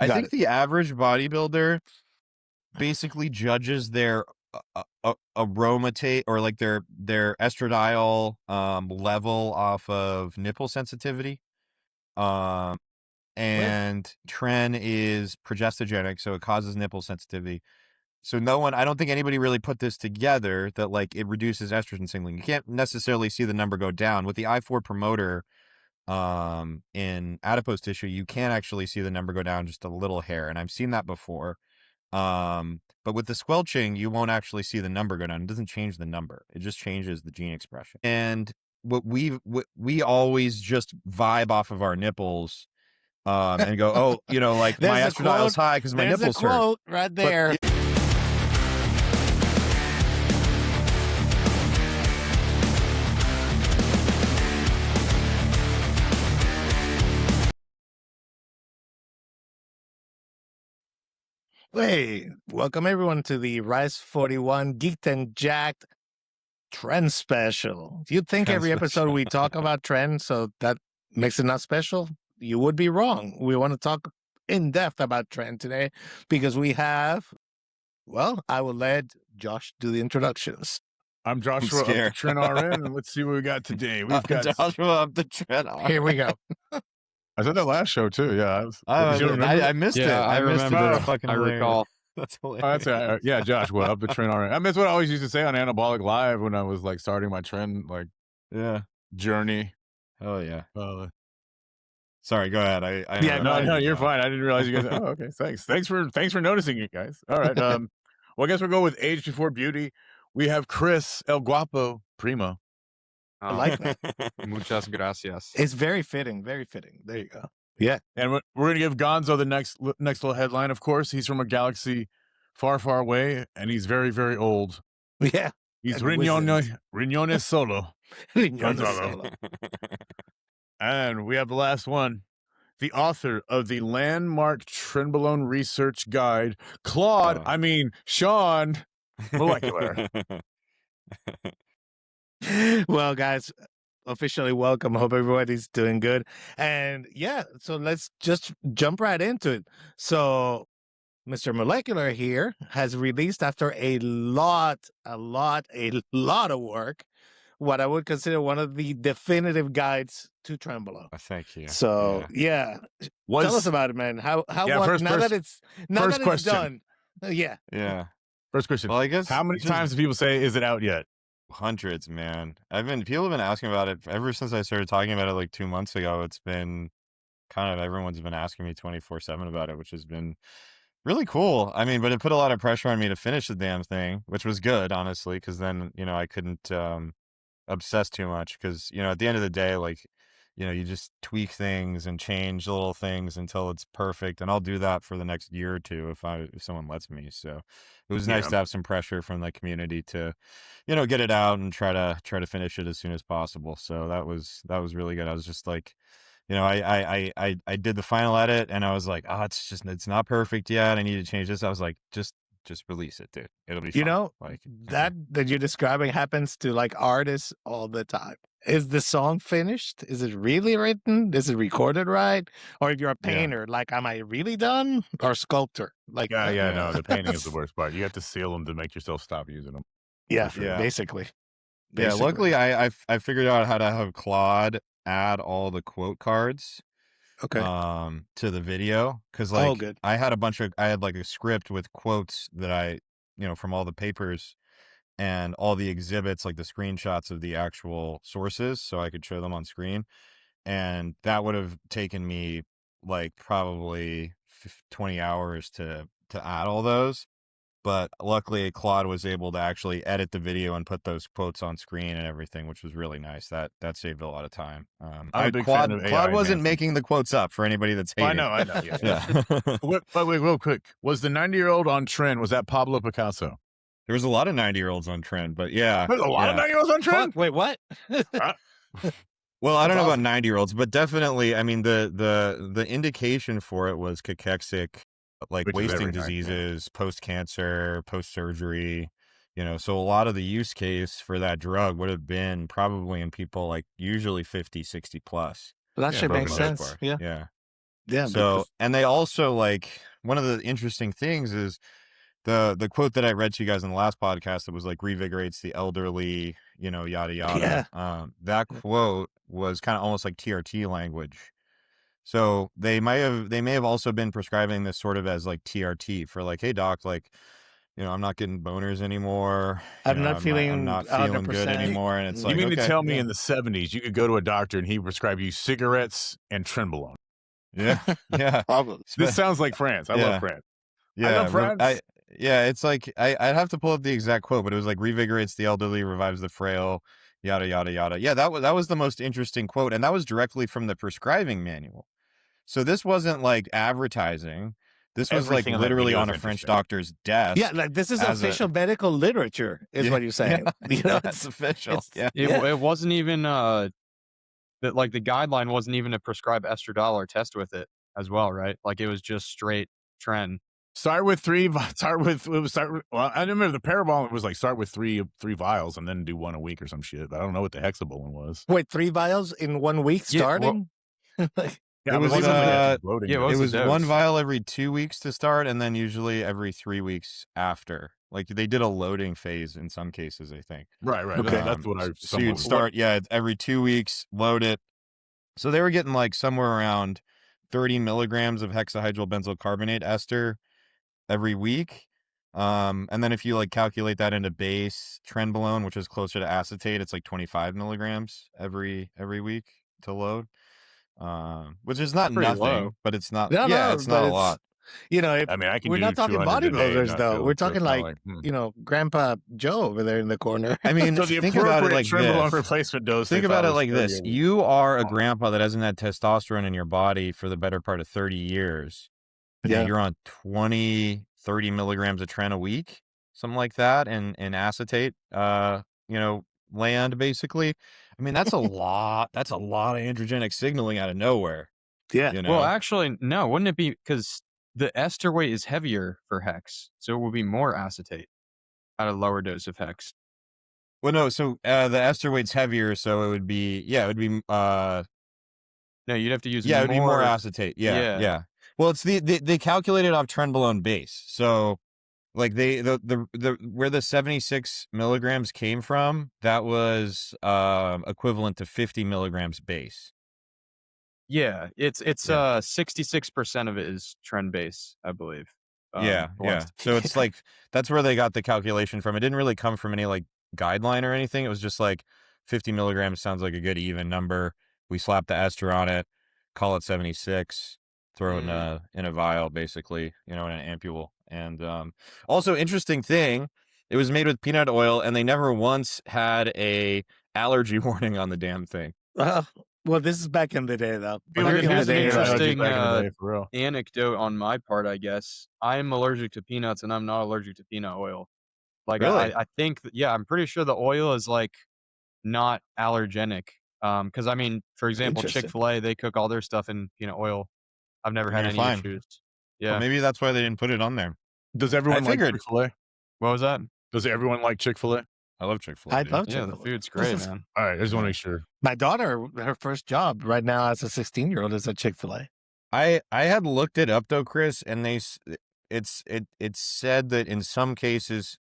I think the average bodybuilder basically judges their aromatase or like their estradiol level off of nipple sensitivity. And Tren is progestogenic, so it causes nipple sensitivity. So I don't think anybody really put this together that like it reduces estrogen signaling. You can't necessarily see the number go down. With the I4 promoter in adipose tissue, you can actually see the number go down just a little hair. And I've seen that before. But with the squelching, you won't actually see the number go down. It doesn't change the number. It just changes the gene expression. And what we always just vibe off of our nipples and go, oh, like my estradiol's high because my nipples hurt. There's a quote right there. Hey, welcome everyone to the Rise 41 Geeked and Jacked Trend Special. You'd think every episode we talk about Trend, so that makes it not special? You would be wrong. We want to talk in depth about Trend today because we have, well, I will let Josh do the introductions. I'm Joshua of the Tren RN, and let's see what we got today. We've got Joshua of the Tren RN. Here we go. I said that last show too. Yeah, I missed it. I remember. I recall. That's hilarious. Yeah, Joshua of the Tren RN. I mean, that's what I always used to say on Anabolic Live when I was like starting my Tren journey. Oh yeah. Sorry, go ahead. No, you're fine. I didn't realize you guys. Oh, okay. Thanks for noticing it, guys. All right. Well, I guess we'll go with age before beauty. We have Chris El Guapo Primo. I like that. Muchas gracias. It's very fitting. Very fitting. There you go. Yeah. And we're going to give Gonzo the next little headline, of course. He's from a galaxy far, far away, and he's very, very old. Yeah. He's Riñones Solo. Solo. And we have the last one. The author of the landmark Trenbolone research guide, Sean Molecular. Well, guys, officially welcome. Hope everybody's doing good. And yeah, so let's just jump right into it. So Mr. Molecular here has released, after a lot of work, what I would consider one of the definitive guides to Trembolo. Thank you. So yeah. Tell us about it, man. Now that it's done. Yeah. First question. Well, I guess how many times do people say, is it out yet? Hundreds, man. People have been asking about it ever since I started talking about it like 2 months ago. It's been kind of, everyone's been asking me 24/7 about it, which has been really cool. I mean, but it put a lot of pressure on me to finish the damn thing, which was good, honestly, because then, I couldn't obsess too much because, at the end of the day, like, you just tweak things and change little things until it's perfect. And I'll do that for the next year or two if someone lets me. So it was nice to have some pressure from the community to, get it out and try to finish it as soon as possible. So that was really good. I was just like, I did the final edit and I was like, it's not perfect yet. I need to change this. I was like, just release it, dude. It'll be fine. Like that you're describing happens to like artists all the time. Is the song finished? Is it really written? Is it recorded right? Or if you're a painter, like, am I really done? Or sculptor? Like, no, the painting is the worst part. You have to seal them to make yourself stop using them. Yeah, basically. Yeah, luckily I figured out how to have Claude add all the quote cards. Okay. To the video, because good. I had like a script with quotes that I, from all the papers and all the exhibits, like the screenshots of the actual sources, so I could show them on screen, and that would have taken me like probably 20 hours to add all those. But luckily, Claude was able to actually edit the video and put those quotes on screen and everything, which was really nice. That saved a lot of time. I'm a big fan of AI. Claude wasn't making the quotes up for anybody that's hating. I know. Yeah. But wait, real quick. Was the 90-year-old on Tren, was that Pablo Picasso? There was a lot of 90-year-olds on Tren, but yeah. There's a lot of 90-year-olds on Tren? Wait, what? Well, I don't know about 90-year-olds, but definitely, I mean, the indication for it was cachexic, like wasting diseases, post-cancer, post-surgery, so a lot of the use case for that drug would have been probably in people like usually 50, 60 plus. Well, that should make sense. Yeah. Yeah. So, and they also like, one of the interesting things is the quote that I read to you guys in the last podcast that was like revigorates the elderly, yada yada. Yeah. That quote was kind of almost like TRT language. So they may have also been prescribing this sort of as like TRT for like, hey doc, like, I'm not getting boners anymore. I'm not feeling I'm not feeling good 100%. anymore. And it's You like, mean to okay, tell me in the 70s you could go to a doctor and he prescribe you cigarettes and Trenbolone? yeah, yeah. Probably. This sounds like France. I love France. I love France. It's like I'd have to pull up the exact quote, but it was like revigorates the elderly, revives the frail, yada yada yada. Yeah, that was the most interesting quote, and that was directly from the prescribing manual. So this wasn't like advertising. This was Everything like on that literally video on is a French interesting. doctor's desk. Yeah, like this is official medical literature, is what you're saying. It's official. It wasn't even that, like the guideline wasn't even to prescribe estradiol or test with it as well, right? Like it was just straight Tren. Well, I remember the Parabol was like start with three vials and then do one a week or some shit. I don't know what the Hexabolone was. Wait, 3 vials in 1 week starting? It was bloating. it was 1 vial every 2 weeks to start, and then usually every 3 weeks after. Like they did a loading phase in some cases, I think. Right. Okay. That's what I. So you'd start, every 2 weeks, load it. So they were getting like somewhere around 30 milligrams of hexahydrobenzyl carbonate ester every week. And then if you like calculate that into base Trenbolone, which is closer to acetate, it's like 25 milligrams every week to load. Which is not nothing, low. but it's not. No, it's not a lot. I mean, I can. We're do not talking 200 a day, bodybuilders not though. feel- We're feel talking kinda like, Grandpa Joe over there in the corner. I mean, So the think about it like Trenbolone this. replacement dose. Think they about thought it was like 30 this. a week. You are a grandpa that hasn't had testosterone in your body for the better part of 30 years. Yeah. You're on 20, 30 milligrams of Tren a week, something like that, and acetate, land basically. I mean, that's a lot. That's a lot of androgenic signaling out of nowhere. Yeah. Well, actually, no, wouldn't it be because the ester weight is heavier for hex, so it will be more acetate at a lower dose of hex. Well, no, so the ester weight's heavier, so it would be No, you'd have to use it would be more acetate. Yeah. Well, it's they calculated off Trenbolone base. So like the where the 76 milligrams came from, that was equivalent to 50 milligrams base. Yeah, it's 66% of it is Tren base, I believe. Yeah. So it's like that's where they got the calculation from. It didn't really come from any like guideline or anything. It was just like 50 milligrams sounds like a good even number. We slap the ester on it, call it 76, throw it in a vial, basically, in an ampule. And also interesting thing, it was made with peanut oil, and they never once had a allergy warning on the damn thing. Well, this is back in the day, though. Here's an interesting for real. anecdote on my part, I guess. I'm allergic to peanuts, and I'm not allergic to peanut oil. Like, Really? I think, I'm pretty sure the oil is like not allergenic. Because I mean, for example, Interesting. Chick-fil-A, they cook all their stuff in peanut oil. I've never had You're any fine. issues. Well, Yeah. maybe that's why they didn't put it on there. Does everyone like figured. Chick-fil-A? What was that? Does everyone like Chick-fil-A? I love Chick-fil-A. I dude. love Yeah, Chick-fil-A. the food's great, man. All right, I just want to make sure. My daughter, her first job right now as a 16-year-old is at Chick-fil-A. I had looked it up though, Chris, and it said that in some cases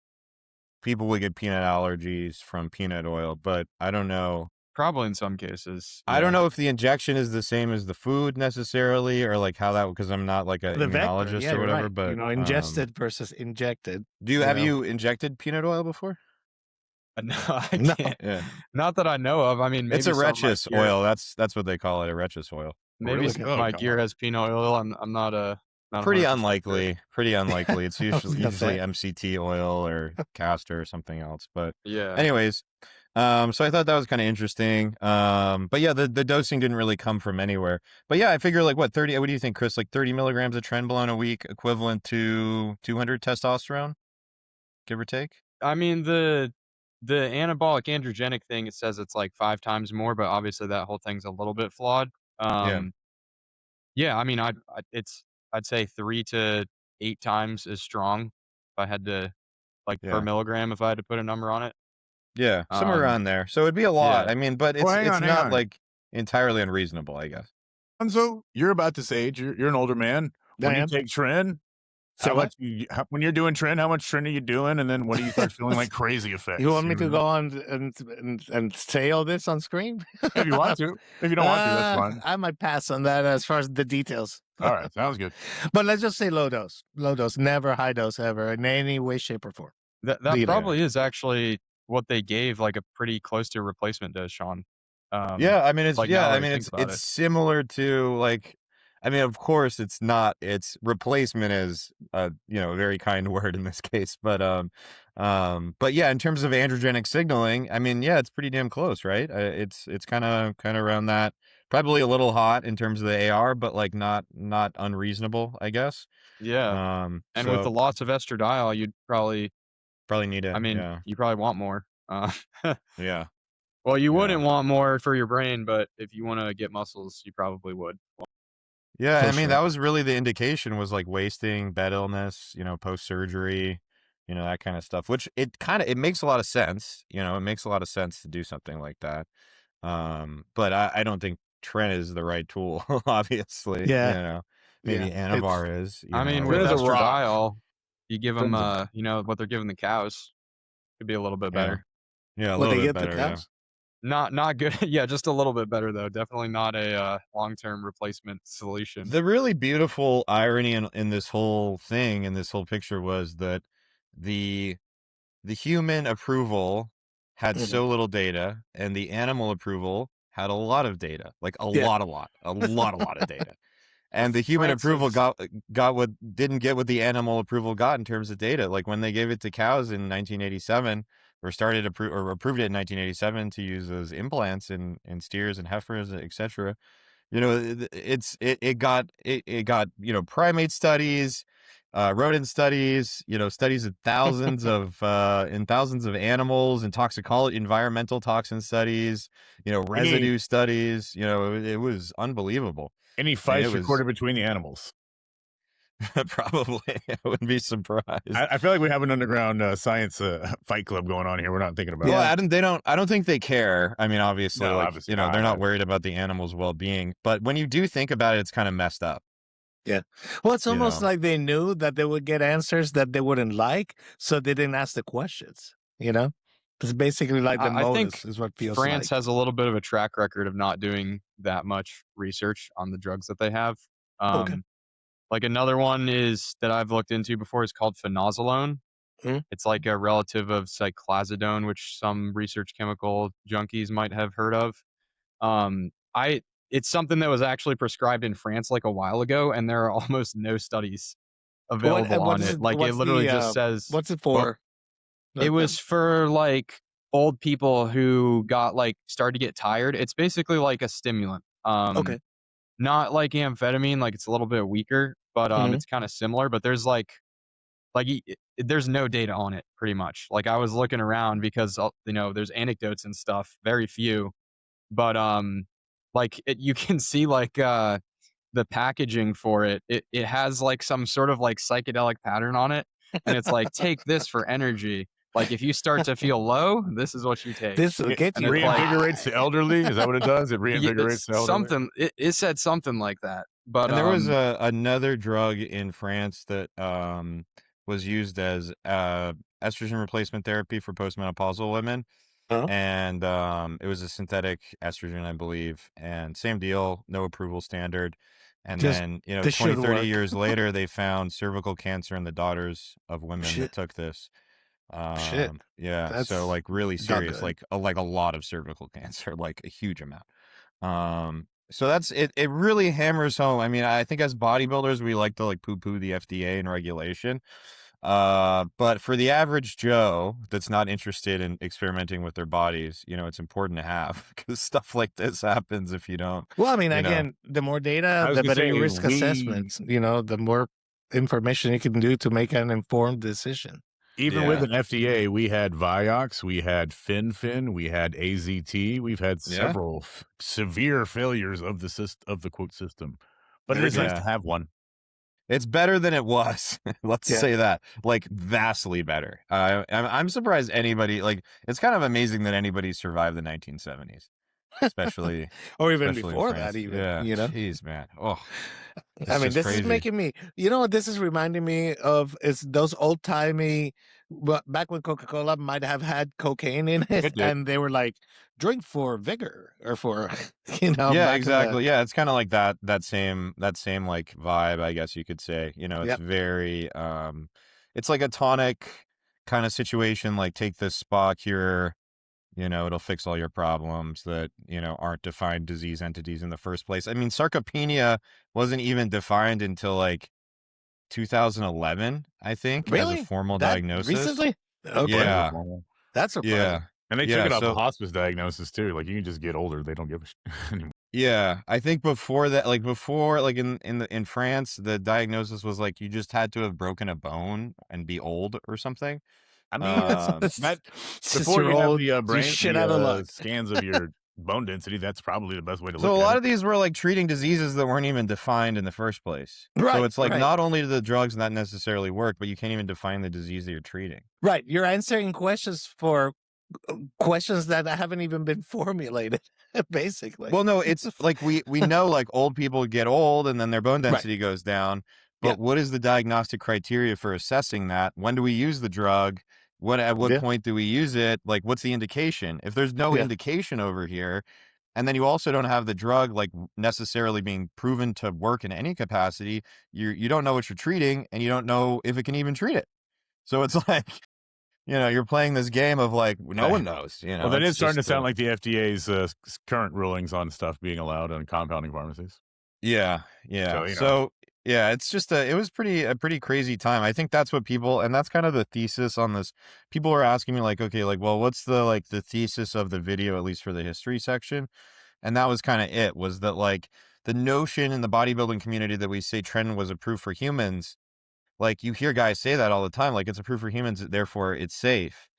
people would get peanut allergies from peanut oil, but I don't know. Probably in some cases. I don't know if the injection is the same as the food necessarily, or like how that, because I'm not like an The immunologist vector, yeah, or whatever. right. But ingested versus injected. have you injected peanut oil before? No, I No. can't. Yeah, Not that I know of. I mean, maybe it's a some of my Retchus gear- oil. That's what they call it, a Retchus oil. Maybe Really? some Oh, of my come gear on. has peanut oil. I'm not Pretty 100% sure. unlikely. Pretty unlikely. It's was usually gonna say. MCT oil or castor or something else. But Yeah. anyways, so I thought that was kind of interesting. But yeah, the dosing didn't really come from anywhere. But yeah, I figure like what, 30, what do you think, Chris? Like 30 milligrams of Trenbolone a week, equivalent to 200 testosterone, give or take? I mean, the anabolic androgenic thing, it says it's like 5 times more, but obviously that whole thing's a little bit flawed. Yeah, I mean, I'd say 3 to 8 times as strong if I had to, like, per Yeah. milligram, if I had to put a number on it. Yeah, somewhere Um, around there. So it'd be a lot. yeah. I mean, but Well, hang it's on. not like entirely unreasonable, I guess. Gonzo, you're about this age. You're an older man. When you take Tren, So what? when you're doing Tren, how much Tren are you doing? And then when do you start feeling like crazy effects? You want me to go on and say all this on screen? If you want to. If you don't want to, that's fine. I might pass on that as far as the details. All right, sounds good. But let's just say low dose, never high dose ever in any way, shape, or form. That probably is actually what they gave, like a pretty close to replacement dose, Sean. Yeah, I mean it's like, yeah, now that I I mean think about it's it. similar to like, I mean of course it's not, it's replacement is a very kind word in this case, but yeah, in terms of androgenic signaling, I mean yeah, it's pretty damn close, right? It's kind of around that, probably a little hot in terms of the AR, but like not unreasonable, I guess. Yeah. And with the So loss of estradiol, you'd probably, need it. I mean, Yeah. you probably want more. Yeah. Well, you Yeah. wouldn't want more for your brain, but if you want to get muscles, you probably would. Yeah, For I mean, sure. that was really the indication, was like wasting, bed illness, post surgery, that kind of stuff, which it makes a lot of sense. It makes a lot of sense to do something like that. But I don't think Tren is the right tool, obviously. Yeah. Maybe Yeah. Anavar is, I mean, Tren with is a rock. estradiol, you give them, Tren's a what they're giving the cows could be a little bit yeah. better. Yeah, a What little they bit get the better, yeah. cows? Not good. Yeah, just a little bit better though. Definitely not a long-term replacement solution. The really beautiful irony in this whole thing, in this whole picture, was that the human approval had Mhm. so little data, and the animal approval had a lot of data, like a Yeah. lot of data. And the human approval Francis. got what didn't get what the animal approval got in terms of data. Like when they gave it to cows in 1987, or approved it in 1987 to use as implants in steers and heifers, etc. It got primate studies, rodent studies, studies of thousands of animals, and toxicology, environmental toxin studies, residue studies. It was unbelievable. Any I mean, fights recorded between the animals? probably. I wouldn't be surprised. I feel like we have an underground science fight club going on here. We're not thinking about. Well, Yeah. I don't think they care. I mean, obviously, No, like, obviously they're not. not worried about the animal's well-being. But when you do think about it, it's kind of messed up. Yeah. Well, it's You almost know? like they knew that they would get answers that they wouldn't like, so they didn't ask the questions, It's basically like the I think modus is what feels France like. has a little bit of a track record of not doing that much research on the drugs that they have. Okay. Like another one is that I've looked into before is called phenazolone. Mhm. It's like a relative of cyclazidone, which some research chemical junkies might have heard of. I It's something that was actually prescribed in France like a while ago, and there are almost no studies available What on is it. it? Like it What's literally the just says, what's it Well, for? it was for like old people who got like started to get tired. It's basically like a stimulant. Okay. Not like amphetamine, like it's a little bit weaker, but Mhm. it's kind of similar. But there's there's no data on it pretty much. Like I was looking around because there's anecdotes and stuff, very few, but you can see like the packaging for it. It has like some sort of like psychedelic pattern on it, and it's like take this for energy. Like if you start to feel low, this is what you take. This will It get And you it's like high. reinvigorates the elderly. Is that what it does? It yeah, reinvigorates it's the elderly. something. It said something like that, but and there was another drug in France that was used as estrogen replacement therapy for postmenopausal women. Huh? And it was a synthetic estrogen, I believe, and same deal, no approval standard. And Just then, this 20, should 30 work. years later, they found cervical cancer in the daughters of women Shit. that took this. Shit. Yeah, so That's like really not serious, good. like a lot of cervical cancer, like a huge amount. So that's it. It really hammers home. I mean, I think as bodybuilders, we like to like poo-poo the FDA and regulation. But for the average Joe that's not interested in experimenting with their bodies, it's important to have, because stuff like this happens if you don't. Well, I mean, you know. again, the more data, I was the gonna better your say risk assessments. The more information you can do to make an informed decision. even with Yeah. an FDA, we had Vioxx, we had FinFin, we had AZT, we've had Yeah. several severe failures of the quote system. But it Very is nice good. to have one. It's better than it was. Let's Yeah. say that, like vastly better. I'm surprised anybody, like, it's kind of amazing that anybody survived the 1970s. especially or even especially in before France. that, even, Yeah, you know. jeez, man. Oh, I it's mean, just this is crazy. making me, you know what this is reminding me of? Is those old timey, back when Coca-Cola might have had cocaine in it, It did. and they were like, drink for vigor or for, you know, Yeah, back exactly. Yeah, it's kind of like that same like vibe, I guess you could say. You know, it's Yep. very it's like a tonic kind of situation, like take this spa cure, you know, it'll fix all your problems that, you know, aren't defined disease entities in the first place. I mean, sarcopenia wasn't even defined until like 2011, I think, as a Really? formal That diagnosis. recently? Okay. Yeah. That's surprising. Yeah. And they Yeah, took it off so hospice diagnosis too. Like you can just get older; they don't give a shit anymore. yeah, I think before that, like before, like in France, the diagnosis was like you just had to have broken a bone and be old or something. I mean, It's that just before your you have old, the you're brain, shit out of luck. scans of your bone density, that's probably the best way to look So a at lot it. of these were like treating diseases that weren't even defined in the first place. So Right, it's like right. not only do the drugs not necessarily work, but you can't even define the disease that you're treating. Right. You're answering questions for questions that haven't even been formulated, basically. Well, no, it's like we know like old people get old and then their bone Right. density goes down. But Yeah. what is the diagnostic criteria for assessing that? When do we use the drug? At what Yeah. point do we use it? Like, what's the indication? If there's no Yeah. indication over here, and then you also don't have the drug like necessarily being proven to work in any capacity, you don't know what you're treating, and you don't know if it can even treat it. So it's like, you know, you're playing this game of like no one knows. You know, Well, that it's is starting to just, sound like the FDA's current rulings on stuff being allowed on compounding pharmacies. yeah. So, you know. So yeah, it's just it was a pretty crazy time. I think that's what people, and that's kind of the thesis on this. People are asking me like, okay, like, well, what's the thesis of the video, at least for the history section? And that was kind of it, was that like the notion in the bodybuilding community that we say Tren was approved for humans, like you hear guys say that all the time, like it's approved for humans, therefore it's safe.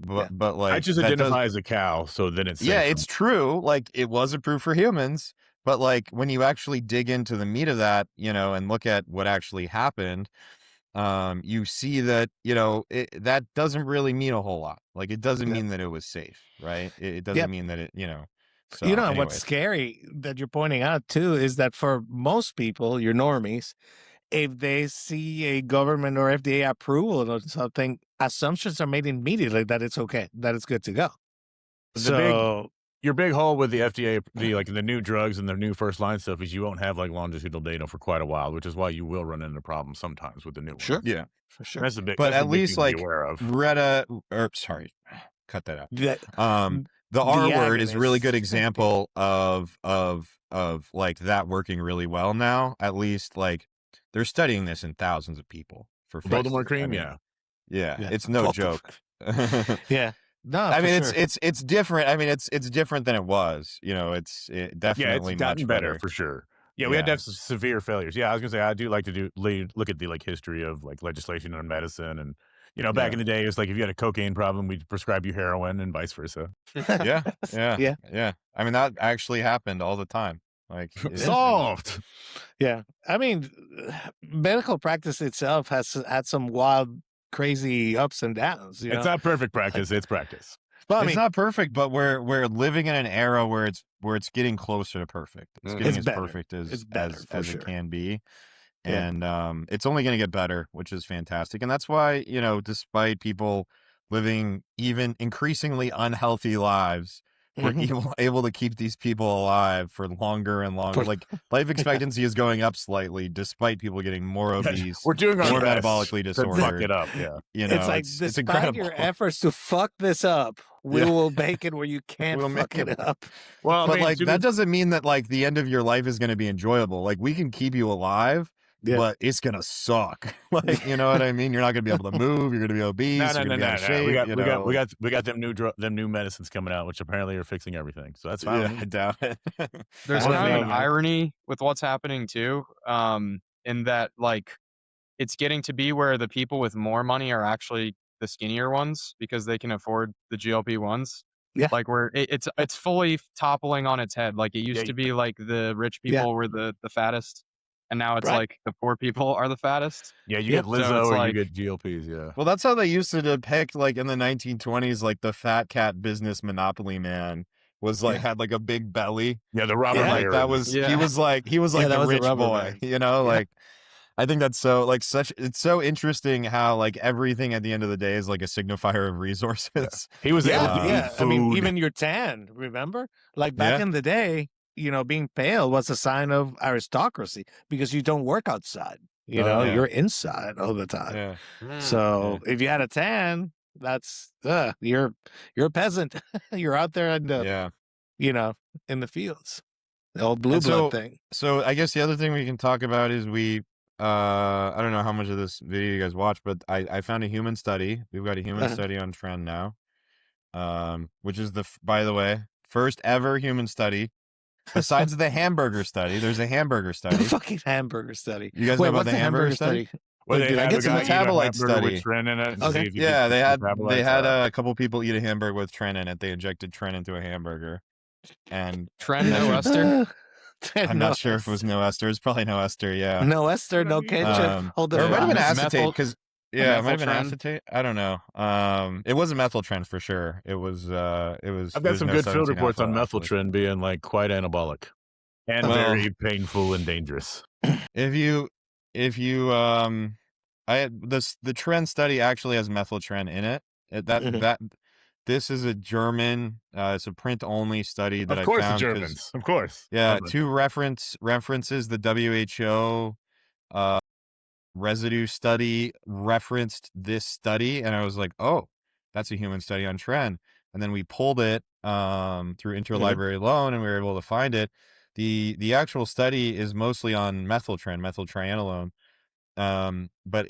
Yeah. But I like just that does, identify as a cow, so then it's yeah, safer. it's true. Like it was approved for humans, but like when you actually dig into the meat of that, you know, and look at what actually happened, you see that, you know, that doesn't really mean a whole lot. Like it doesn't Yeah. mean that it was safe, right? It doesn't Yep. mean that it, you know. So, You know, and what's anyways. scary that you're pointing out too is that for most people, your normies, if they see a government or FDA approval or something, assumptions are made immediately that it's okay, that it's good to go. Your big hole with the FDA, the new drugs and the new first line stuff is you won't have like longitudinal data for quite a while, which is why you will run into problems sometimes with the new Sure. ones. Yeah, for sure. That's the big. but That's the at big least thing to be like aware of. cut that out. That, The R word is a really agonists. good example of like that working really well now. At least like they're studying this in thousands of people for Voldemort fixes. cream, I mean, yeah. yeah, it's no joke. Yeah. No, I mean, sure. it's different. I mean, it's different than it was. You know, it's definitely it's gotten much better for sure. Yeah, we had to have some severe failures. Yeah, I was gonna say I do like to look at the like history of like legislation on medicine, and you know, back in the day, it was like if you had a cocaine problem, we'd prescribe you heroin, and vice versa. Yeah. Yeah. I mean, that actually happened all the time. Like Solved. Yeah. I mean, medical practice itself has had some wild, crazy ups and downs. You know? It's not perfect practice. It's practice. Well, I it's mean, not perfect, but we're living in an era where it's getting closer to perfect. It's getting It's as better. perfect as It's better, for sure. it can be. Yeah. And it's only going to get better, which is fantastic. And that's why, you know, despite people living even increasingly unhealthy lives, we're able to keep these people alive for longer and longer. Like life expectancy is going up slightly, despite people getting more obese. We're doing our more best metabolically to disordered. fuck it up. Yeah, you know, it's like it's despite incredible. your efforts to fuck this up, we will make it where you can't We'll fuck make it up. well, but like that doesn't mean that like the end of your life is going to be enjoyable. Like we can keep you alive, but it's gonna suck. Like, you know what I mean? You're not gonna be able to move. You're gonna be obese. You're gonna be out of shape. We got them new medicines coming out, which apparently are fixing everything. So that's fine. Yeah, I doubt it. There's kind of an irony with what's happening too, in that like it's getting to be where the people with more money are actually the skinnier ones because they can afford the GLP-1s. Yeah. Like where it's fully toppling on its head. Like it used to be like the rich people were the fattest. And now it's like the poor people are the fattest. Yeah, you get Lizzo so or like, you get GLPs, yeah. Well, that's how they used to depict, like in the 1920s, like the fat cat business monopoly man was Yeah. like had like a big belly. Yeah, the robber Yeah. Like baron. that was Yeah. he was like Yeah, that the was the rich rubber boy, band. you know, Yeah. like I think that's so like such it's so interesting how like everything at the end of the day is like a signifier of resources. He was able to eat Yeah. food. I mean, even your tan, remember? Like back Yeah. in the day, being pale was a sign of aristocracy because you don't work outside. Yeah. You're inside all the time. Yeah. So if you had a tan, that's you're a peasant. You're out there in the Yeah. in the fields. The old blue And blood thing. So I guess the other thing we can talk about is I don't know how much of this video you guys watch, but I found a human study. We've got a human study on Tren now. Which is by the way, first ever human study. Besides the hamburger study, there's a hamburger The study. fucking hamburger study. You guys Wait, know about what's the hamburger study? Where Wait, they did I had get the some guy eat a metabolite hamburger study. with Tren in it. And Okay. see if you Yeah, could they had metabolize a couple people eat a hamburger with Tren in it. They injected Tren into a hamburger, and Tren, no ester. I'm not sure if it was no ester. It's probably no ester. Yeah, No ester, no ketchup. Hold or it might have been Yeah. acetate Methyl- because it might have been Tren. acetate. I don't know. It wasn't methyl Tren for sure. It was. I've got there's some no good field 17 reports on alpha, methyl actually. Tren being like quite anabolic and Well- very painful and dangerous. If you the Tren study actually has methyl Tren in it. This is a German, it's a print only study that Of course, I found. the Germans. Of course. Yeah, two references. The WHO residue study referenced this study, and I was like, oh, that's a human study on Tren. And then we pulled it through interlibrary loan, and we were able to find it. The actual study is mostly on methyl Tren, methyltrianolone. But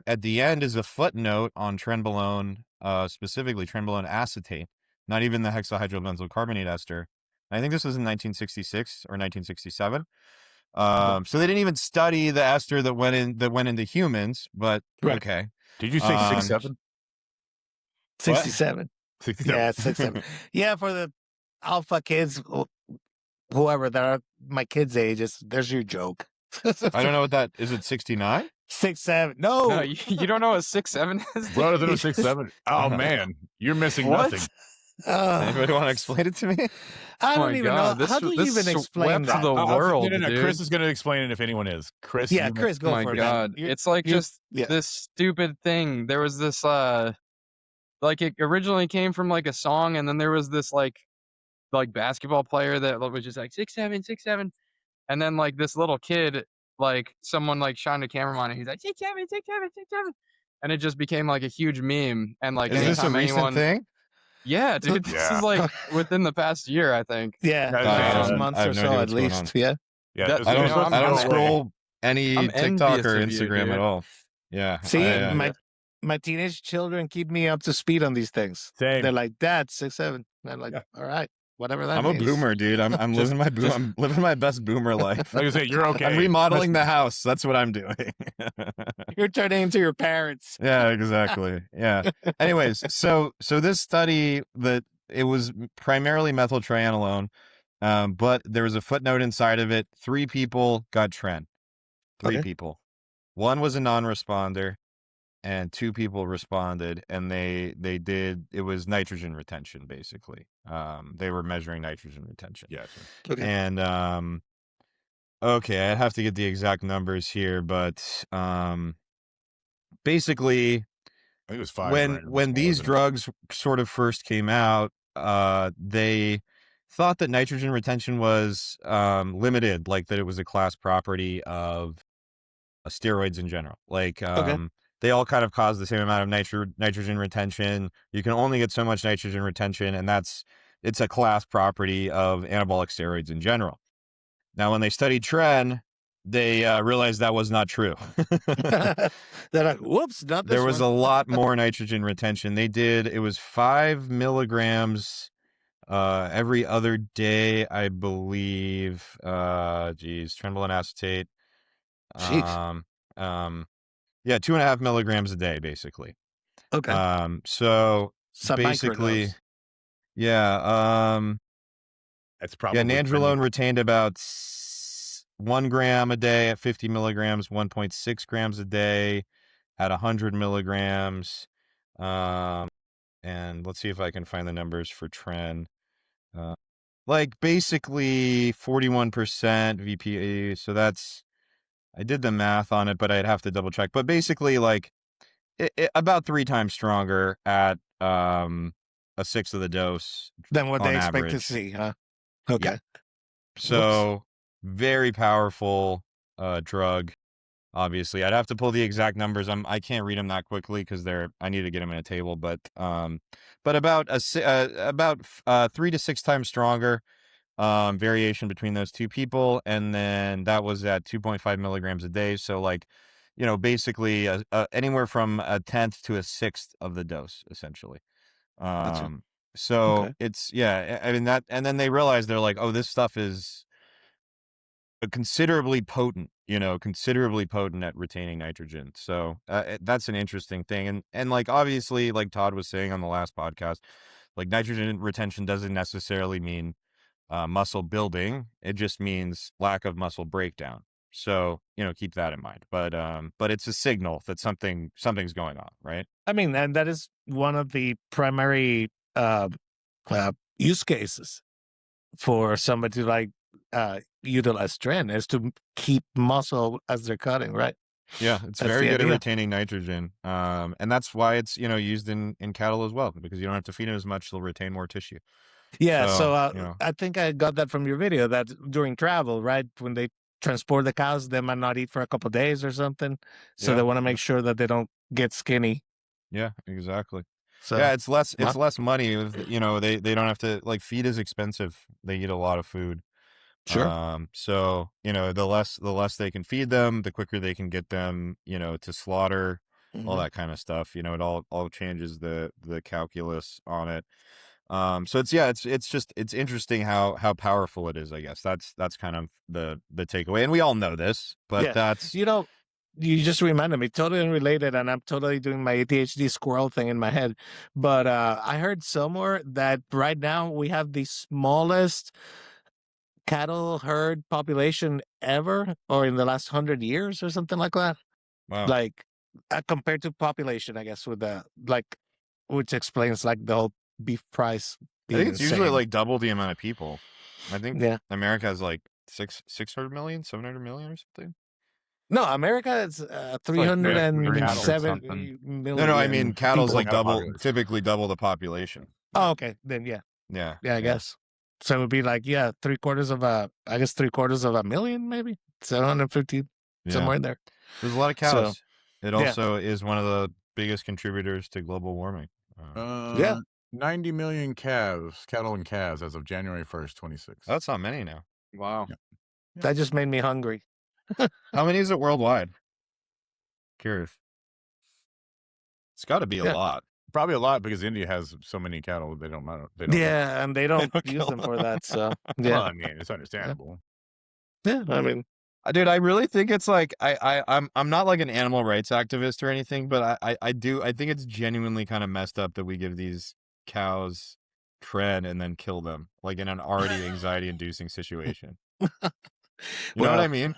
at the end is a footnote on Trenbolone, specifically Trenbolone acetate, not even the hexahydrobenzyl carbonate ester. I think this was in 1966 or 1967. So they didn't even study the ester that went into humans, but Right. okay. Did you say 67? 67. 67. Yeah, 67. Yeah, for the alpha kids, whoever that are my kids' ages, there's your joke. I don't know what that is. It 69? 6'7". No, No, you don't know what 6'7" is? Bro, than a 6'7". Oh man, you're missing What? nothing. Anybody want to explain it to me? I Oh don't my even God, know. How do you even explain swept that? the world, No. dude. Chris is going to explain it if anyone is. Chris. Yeah, you Chris, Oh go my for it. God, Man. it's like just yeah. this stupid thing. There was this like it originally came from like a song, and then there was this like basketball player that was just like 6'7", 6'7", and then like this little kid, like someone like shined a camera on it. He's like 6'7", 6'7", 6'7", and it just became like a huge meme. And like Is this a anytime recent anyone, thing? yeah, dude, this Yeah. is like within the past year, I think. Yeah, Guys, the first I months have or no so idea at what's going least. on. Yeah. Yeah, That- it's I supposed don't to I go don't away. scroll any I'm TikTok or envious of you, Instagram dude. at all. Yeah. See, I, my teenage children keep me up to speed on these things. Same. They're like, Dad, 6'7". And I'm like, Yeah. all right, whatever that I'm means. a boomer, dude. I'm living my I'm living my best boomer life. Like I say, you're okay. I'm remodeling the house. That's what I'm doing. You're turning into your parents. Yeah, exactly. Yeah. Anyways, so this study that it was primarily methyltrianolone, but there was a footnote inside of it. 3 people got Tren. 3 Okay. people. 1 was a non-responder, and 2 people responded, and they did. It was nitrogen retention, basically. They were measuring nitrogen retention. Yeah. Okay. And okay, I'd have to get the exact numbers here, but basically, I think it was 5. when these drugs sort of first came out, they thought that nitrogen retention was limited, like that it was a class property of steroids in general. Like they all kind of cause the same amount of nitrogen retention. You can only get so much nitrogen retention, and it's a class property of anabolic steroids in general. Now, when they studied Tren, they realized that was not true. They're like, whoops, not this There was one. a lot more nitrogen retention. It was 5 milligrams every other day, I believe. Trenbolone acetate. Jeez. Yeah, 2.5 milligrams a day, basically. Okay. So Some basically, microdose. yeah, That's probably Nandrolone retained about 1 gram a day at 50 milligrams, 1.6 grams a day at 100 milligrams. And let's see if I can find the numbers for Tren. like basically 41% VPA. So that's, I did the math on it, but I'd have to double check. But basically, like about 3 times stronger at a sixth of the dose Than what on they expect to average. see, huh? Okay. Yeah. So very powerful drug. Obviously, I'd have to pull the exact numbers. I can't read them that quickly because I need to get them in a table. But about 3 to 6 times stronger. Variation between those two people, and then that was at 2.5 milligrams a day. So like, basically anywhere from a tenth to a sixth of the dose, essentially. Gotcha. So Okay. it's, yeah, I mean that, and then they realize they're like, oh, this stuff is considerably potent, considerably potent at retaining nitrogen. So that's an interesting thing. And like, obviously, like Todd was saying on the last podcast, like nitrogen retention doesn't necessarily mean muscle building. It just means lack of muscle breakdown. So, keep that in mind. But it's a signal that something's going on, right? I mean, and that is one of the primary use cases for somebody to like utilize Tren is to keep muscle as they're cutting, right? Yeah, it's That's very the good at idea. retaining nitrogen. And that's why it's, used in cattle as well, because you don't have to feed them as much, they'll retain more tissue. Yeah, So, I think I got that from your video that during travel, right, when they transport the cows, they might not eat for a couple of days or something, so Yeah, they want to yeah. make sure that they don't get skinny. Yeah, exactly. So Yeah, it's less Wow. money. They don't have to, like, feed is expensive. They eat a lot of food. Sure. So, the less they can feed them, the quicker they can get them, to slaughter, all Mhm. that kind of stuff. It all changes the calculus on it. So it's interesting how powerful it is, I guess. That's kind of the takeaway. And we all know this, but Yeah. that's, You just reminded me, totally unrelated, and I'm totally doing my ADHD squirrel thing in my head. But I heard somewhere that right now we have the smallest cattle herd population ever, or in the last 100 years, or something like that. wow. Like compared to population, I guess, with which explains like the whole beef price I being think it's usually insane. like double the amount of people. I think Yeah. America has like 600 million, 700 million or something. No, America is like 370 something. million. No, I mean cattle's people. like Cattle population. typically double the population. Oh, okay. Then yeah, Yeah. I guess. So it would be like three quarters of a million, maybe 750 somewhere in there. There's a lot of So, cows. It also is one of the biggest contributors to global warming. Yeah. 90 million cattle and calves as of January 1st, 26. That's not many now. Wow. Yeah. That just made me hungry. How many is it worldwide? Curious. It's got to be a Yeah. lot. Probably a lot because India has so many cattle they don't matter. Yeah, and they don't don't use kill them for that. So Well, yeah, I mean, it's understandable. yeah. I mean, Dude, I really think it's like I'm not like an animal rights activist or anything, but I think it's genuinely kind of messed up that we give these cows Tren and then kill them, like in an already anxiety inducing situation. You know what I mean?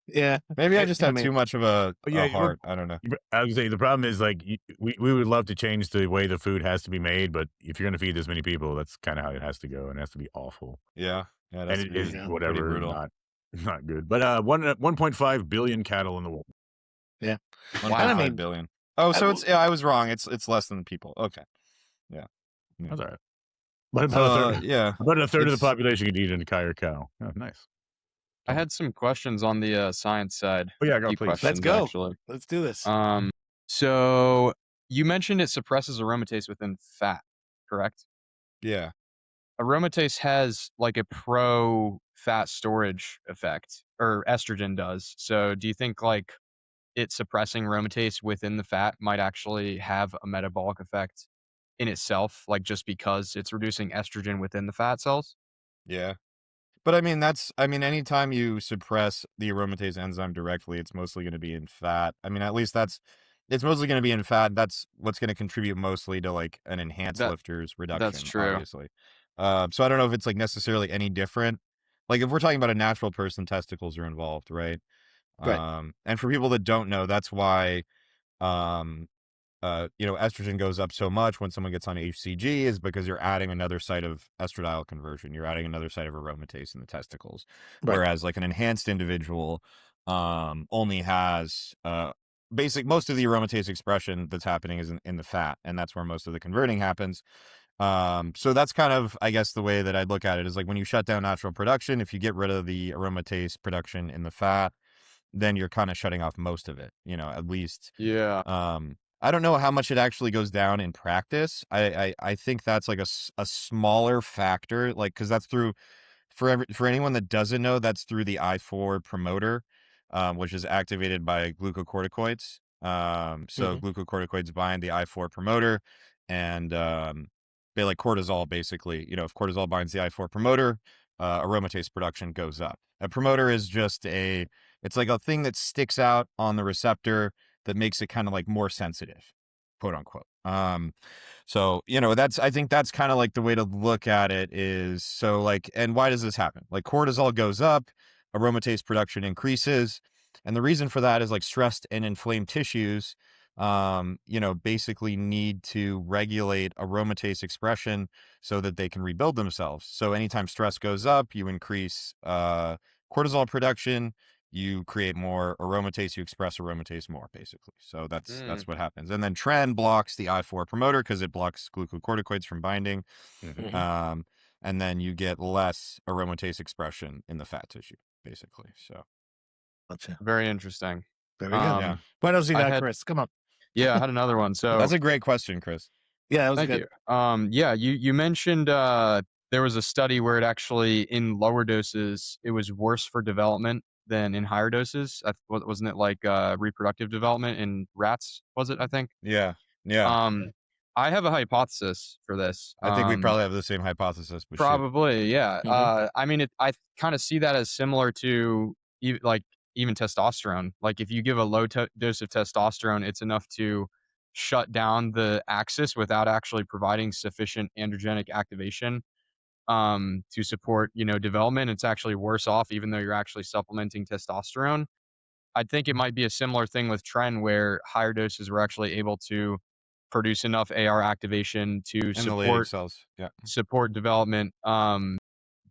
Yeah. Maybe I just have too much of a Yeah, heart. I don't know. I was saying the problem is like we would love to change the way the food has to be made, but if you're going to feed this many people, that's kind of how it has to go, and it has to be awful. Yeah, And that's it is pretty whatever, brutal. not good. But 1.5 billion cattle in the world. Yeah. 1.5 billion. Oh, so I was wrong. It's less than people. Okay. Yeah. That's all right. But about a third, yeah. about a third of the population could eat an entire cow. Oh, nice. I had some questions on the science side. Oh yeah, go Few please. Let's questions, go. Actually. Let's do this. So you mentioned it suppresses aromatase within fat, correct? Yeah. Aromatase has like a pro-fat storage effect, or estrogen does. So do you think like it suppressing aromatase within the fat might actually have a metabolic effect in itself, like just because it's reducing estrogen within the fat cells? Yeah. But I mean, anytime you suppress the aromatase enzyme directly, it's mostly going to be in fat. I mean, at least it's mostly going to be in fat. That's what's going to contribute mostly to like an enhanced lifters reduction. That's true. Obviously. So I don't know if it's like necessarily any different. Like if we're talking about a natural person, testicles are involved, right? Right. And for people that don't know, that's why estrogen goes up so much when someone gets on HCG is because you're adding another site of estradiol conversion. You're adding another site of aromatase in the testicles. Right. Whereas like an enhanced individual only has most of the aromatase expression that's happening is in the fat, and that's where most of the converting happens. So that's kind of, I guess, the way that I'd look at it is like when you shut down natural production, if you get rid of the aromatase production in the fat, then you're kind of shutting off most of it, at least. Yeah. I don't know how much it actually goes down in practice. I think that's like a smaller factor, like, because that's through, for anyone that doesn't know, that's through the I4 promoter, which is activated by glucocorticoids. So glucocorticoids bind the I4 promoter, and they like cortisol, basically. If cortisol binds the I4 promoter, aromatase production goes up. A promoter is just it's like a thing that sticks out on the receptor that makes it kind of like more sensitive, quote unquote. So, I think that's kind of like the way to look at it is, so like, and why does this happen? Like cortisol goes up, aromatase production increases. And the reason for that is like stressed and inflamed tissues, basically need to regulate aromatase expression so that they can rebuild themselves. So anytime stress goes up, you increase cortisol production, you create more aromatase, you express aromatase more, basically. So that's what happens. And then Tren blocks the I4 promoter because it blocks glucocorticoids from binding. And then you get less aromatase expression in the fat tissue, basically. So very interesting. Very good. What else you got, Chris? Come on. Yeah, I had another one. So that's a great question, Chris. Yeah, that was thank good. You. You mentioned there was a study where it actually, in lower doses, it was worse for development than in higher doses. Wasn't it like reproductive development in rats? Was it? I think. Yeah. I have a hypothesis for this. I think we probably have the same hypothesis. But probably, yeah. I mean, I kind of see that as similar to even testosterone. Like if you give a low dose of testosterone, it's enough to shut down the axis without actually providing sufficient androgenic activation to support, development. It's actually worse off, even though you're actually supplementing testosterone. I think it might be a similar thing with Tren, where higher doses were actually able to produce enough AR activation to in the Leydig cells, support development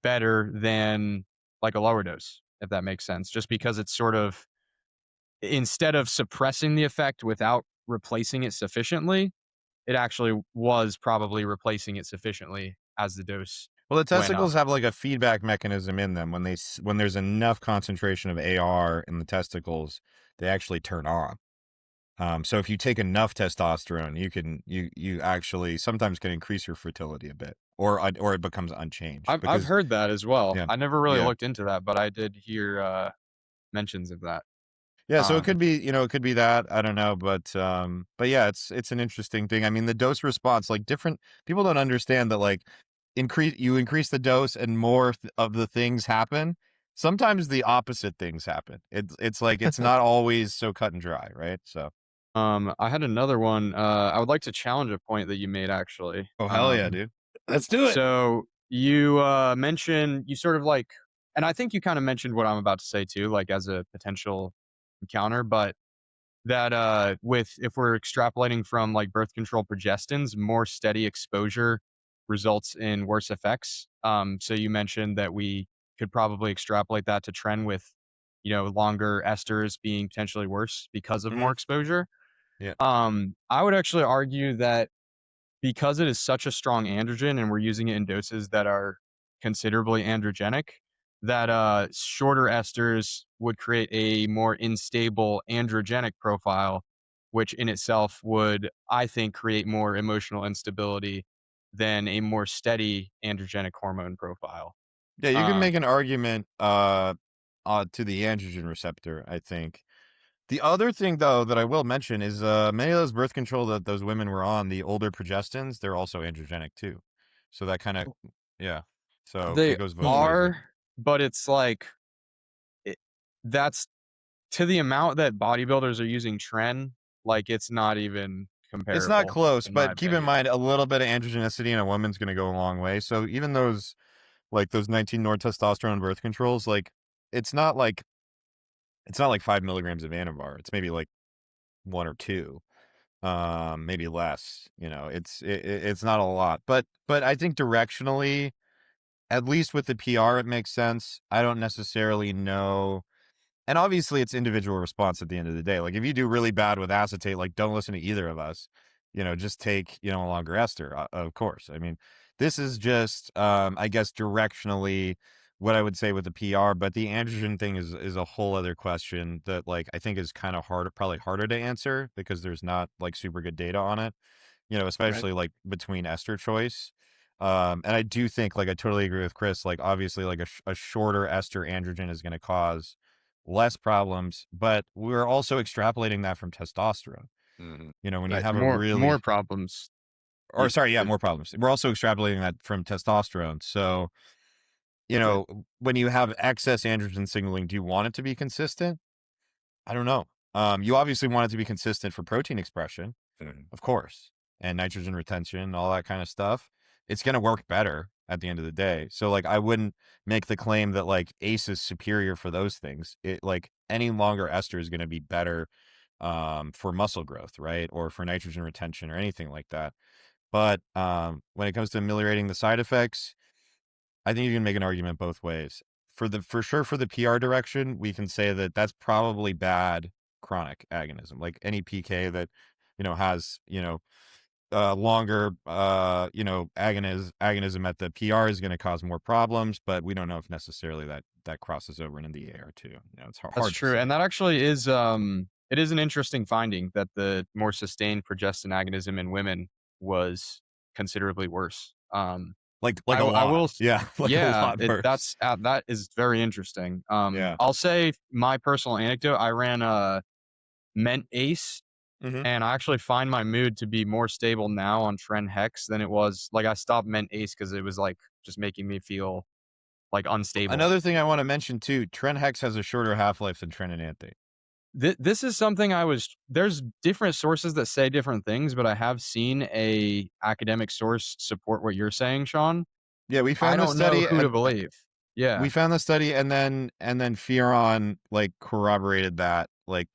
better than like a lower dose, if that makes sense. Just because it's sort of, instead of suppressing the effect without replacing it sufficiently, it actually was probably replacing it sufficiently as the dose. Well, the testicles have like a feedback mechanism in them. When there's enough concentration of AR in the testicles, they actually turn on. So if you take enough testosterone, you actually sometimes can increase your fertility a bit, or it becomes unchanged. I've heard that as well. Yeah, I never really looked into that, but I did hear mentions of that. Yeah, so it could be, it could be that, I don't know, but yeah, it's an interesting thing. I mean, the dose response, like different people don't understand that, like, you increase the dose and more of the things happen. Sometimes the opposite things happen. It's like it's not always so cut and dry, right? So I had another one. I would like to challenge a point that you made, actually. oh hell yeah, dude. Let's do it. So you mentioned, you sort of like, and I think you kind of mentioned what I'm about to say too, like as a potential encounter, but that if we're extrapolating from like birth control progestins, more steady exposure results in worse effects. So you mentioned that we could probably extrapolate that to Tren with, longer esters being potentially worse because of more exposure. Yeah. I would actually argue that because it is such a strong androgen and we're using it in doses that are considerably androgenic, that shorter esters would create a more unstable androgenic profile, which in itself would, I think, create more emotional instability than a more steady androgenic hormone profile. Yeah, you can make an argument to the androgen receptor, I think. The other thing, though, that I will mention is many of those birth control that those women were on, the older progestins, they're also androgenic too. So that kind of, yeah. So They it goes both ways. are, but it's like, that's to the amount that bodybuilders are using Tren, like it's not even comparable. It's not close, but keep in mind a little bit of androgenicity in a woman's going to go a long way. So even those 19 nortestosterone birth controls, like it's not like 5 milligrams of Anavar. It's maybe like 1 or 2. maybe less. It's not a lot, but I think directionally, at least with the PR, it makes sense. I don't necessarily know. And obviously it's individual response at the end of the day. Like if you do really bad with acetate, like don't listen to either of us, just take, a longer ester, of course. I mean, this is just, I guess directionally what I would say with the PR, but the androgen thing is a whole other question that like, I think is kind of probably harder to answer because there's not like super good data on it, Right. especially like between ester choice. And I do think like, I totally agree with Chris, like obviously like a shorter ester androgen is going to cause less problems, but we're also extrapolating that from testosterone. Mhm. When you Right. have a More really, problems. or sorry, yeah, The- more problems. We're also extrapolating that from testosterone. So, Right. when you have excess androgen signaling, do you want it to be consistent? I don't know. You obviously want it to be consistent for protein expression, Mhm. of course, and nitrogen retention, all that kind of stuff. It's going to work better at the end of the day. So like, I wouldn't make the claim that like ACE is superior for those things. It like any longer ester is going to be better for muscle growth, right? Or for nitrogen retention or anything like that. But when it comes to ameliorating the side effects, I think you can make an argument both ways. For sure, for the PR direction, we can say that that's probably bad chronic agonism. Like any PK that, has, longer, agonism at the PR is going to cause more problems, but we don't know if necessarily that crosses over into the AR too. It's That's hard to true. say. And that actually is it is an interesting finding that the more sustained progestin agonism in women was considerably worse. Like I a I lot. will Yeah, like a yeah, lot worse. that is very interesting. Yeah. I'll say my personal anecdote, I ran a Ment Ace Mm-hmm. and I actually find my mood to be more stable now on Tren Hex than it was like I stopped Ment Ace because it was like just making me feel like unstable. Another thing I want to mention too, Tren Hex has a shorter half-life than Tren Enanthate. This is something there's different sources that say different things, but I have seen a academic source support what you're saying, Sean. Yeah, we I found the don't know study who to and believe. Yeah, we found the study and then Fearon like corroborated that like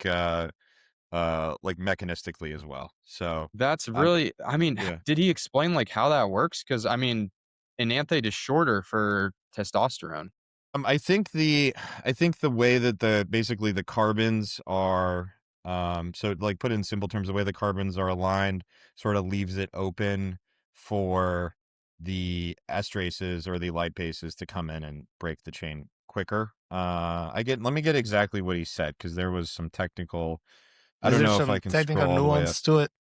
mechanistically as well. So that's um really, I mean, yeah. did he explain like how that works? Because I mean, enanthate is shorter for testosterone. I think the way that basically the carbons are so like put in simple terms, the way the carbons are aligned sort of leaves it open for the esterases or the lipases to come in and break the chain quicker. Let me get exactly what he said because there was some technical. I Is don't there know if I some can technical scroll all the way up. nuance to it?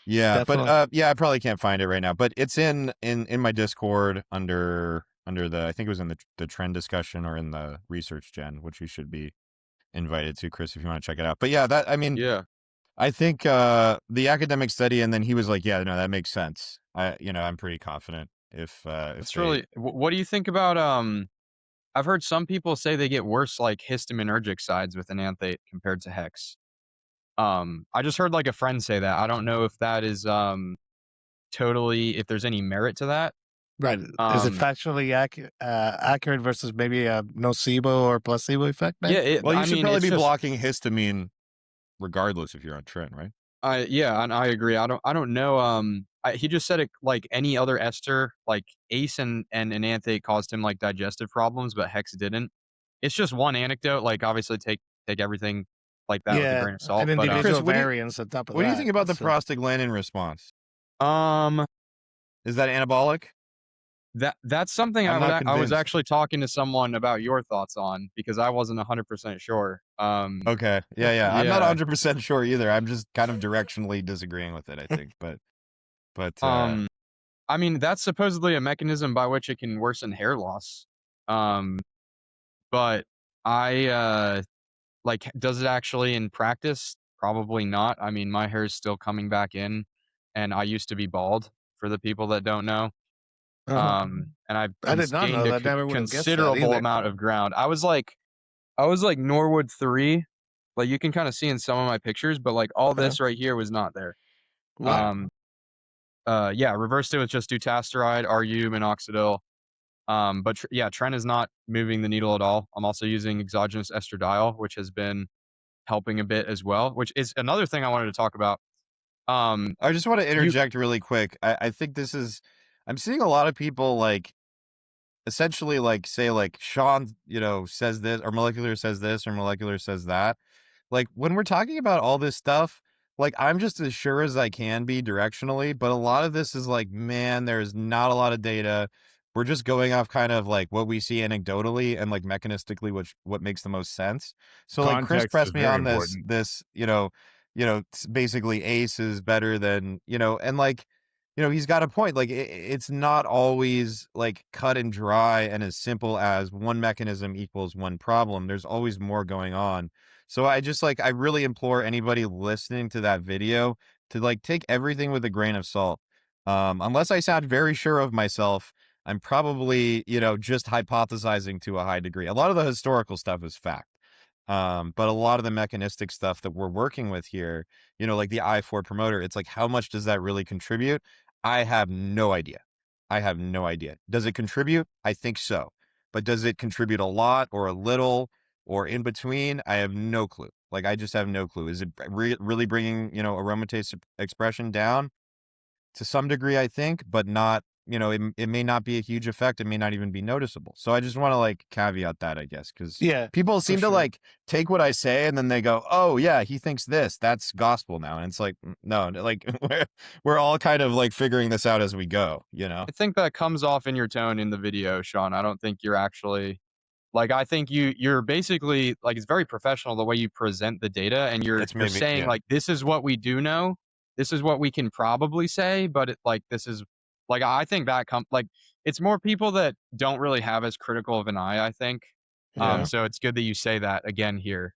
Yeah, but Definitely. yeah, I probably can't find it right now. But it's in my Discord under the, I think it was in the trend discussion or in the research gen, which you should be invited to, Chris, if you want to check it out. But yeah, I mean, Yeah, I think the academic study, and then he was like, yeah, no, that makes sense. I'm pretty confident if that's they. really. What do you think about I've heard some people say they get worse like histaminergic sides with enanthate compared to hex. I just heard like a friend say that. I don't know if that is totally if there's any merit to that. Right. Is it factually accurate versus maybe a nocebo or placebo effect, Yeah, maybe? Well, you I should mean probably it's be just blocking histamine regardless if you're on trend, right? yeah, and I agree. I don't know. He just said it like any other ester, like Ace and enanthate caused him like digestive problems, but Hex didn't. It's just one anecdote. Like obviously take everything like that with a Yeah, grain of an salt. But Chris, individual variance on top of what do you that. think about the So, prostaglandin response? um Is that anabolic? that's something I'm not I was convinced. actually talking to someone about your thoughts on because I wasn't 100% sure. Okay. Yeah. I'm not Yeah. 100% sure either. I'm just kind of directionally disagreeing with it, I think. But Um I mean that's supposedly a mechanism by which it can worsen hair loss. Um but I like does it actually in practice? Probably not. I mean my hair is still coming back in and I used to be bald for the people that don't know. uh And I've I did not gained know a that. Never would have guessed that considerable either. amount of ground. I was like Norwood 3. Like you can kind of see in some of my pictures, but like all Uh-huh. this right here was not there. Wow. Um yeah, reversed it with just dutasteride, RU, minoxidil. But yeah, Tren is not moving the needle at all. I'm also using exogenous estradiol, which has been helping a bit as well, which is another thing I wanted to talk about. I just want to interject really quick. I think I'm seeing a lot of people like essentially like say like Sean, says this or molecular says this or molecular says that. Like when we're talking about all this stuff, like I'm just as sure as I can be directionally, but a lot of this is like, man, there's not a lot of data. We're just going off kind of like what we see anecdotally and like mechanistically, what makes the most sense. So like Chris Context is pressed me very on important. basically Ace is better than, and like, he's got a point. Like it's not always like cut and dry and as simple as one mechanism equals one problem. There's always more going on. So I really implore anybody listening to that video to like take everything with a grain of salt. Unless I sound very sure of myself, I'm probably, just hypothesizing to a high degree. A lot of the historical stuff is fact. But a lot of the mechanistic stuff that we're working with here, like the I4 promoter, it's like, how much does that really contribute? I have no idea. I have no idea. Does it contribute? I think so. But does it contribute a lot or a little or in between? I have no clue. Like, I just have no clue. Is it really bringing, aromatase expression down? To some degree, I think, but not, it may not be a huge effect. It may not even be noticeable. So I just want to like caveat that, I guess, because people seem to like take what I say and then they go, oh yeah, he thinks this, that's gospel now. And it's like, no, like we're all kind of like figuring this out as we go, I think that comes off in your tone in the video, Sean. I don't think you're actually like, I think you're basically like, it's very professional the way you present the data, and you're saying like, this is what we do know, this is what we can probably say, but this is like, I think that like, it's more people that don't really have as critical of an eye, I think. So it's good that you say that again here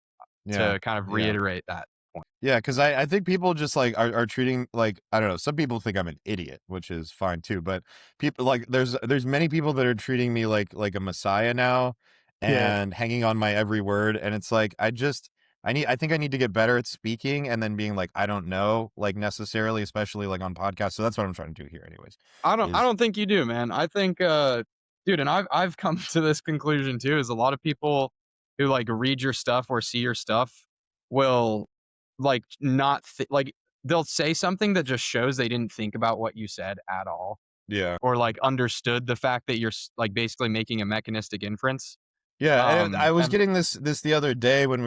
to kind of reiterate that point. Yeah, because I think people just like are treating like, I don't know, some people think I'm an idiot, which is fine too, but people like there's many people that are treating me like a messiah now and hanging on my every word, and it's like I think I need to get better at speaking and then being like, I don't know, like necessarily, especially like on podcasts. So that's what I'm trying to do here anyways. I don't think you do, man. I think dude, and I've come to this conclusion too, is a lot of people who like read your stuff or see your stuff will like not like they'll say something that just shows they didn't think about what you said at all. Yeah. Or like understood the fact that you're like basically making a mechanistic inference. Yeah, and I was getting this the other day when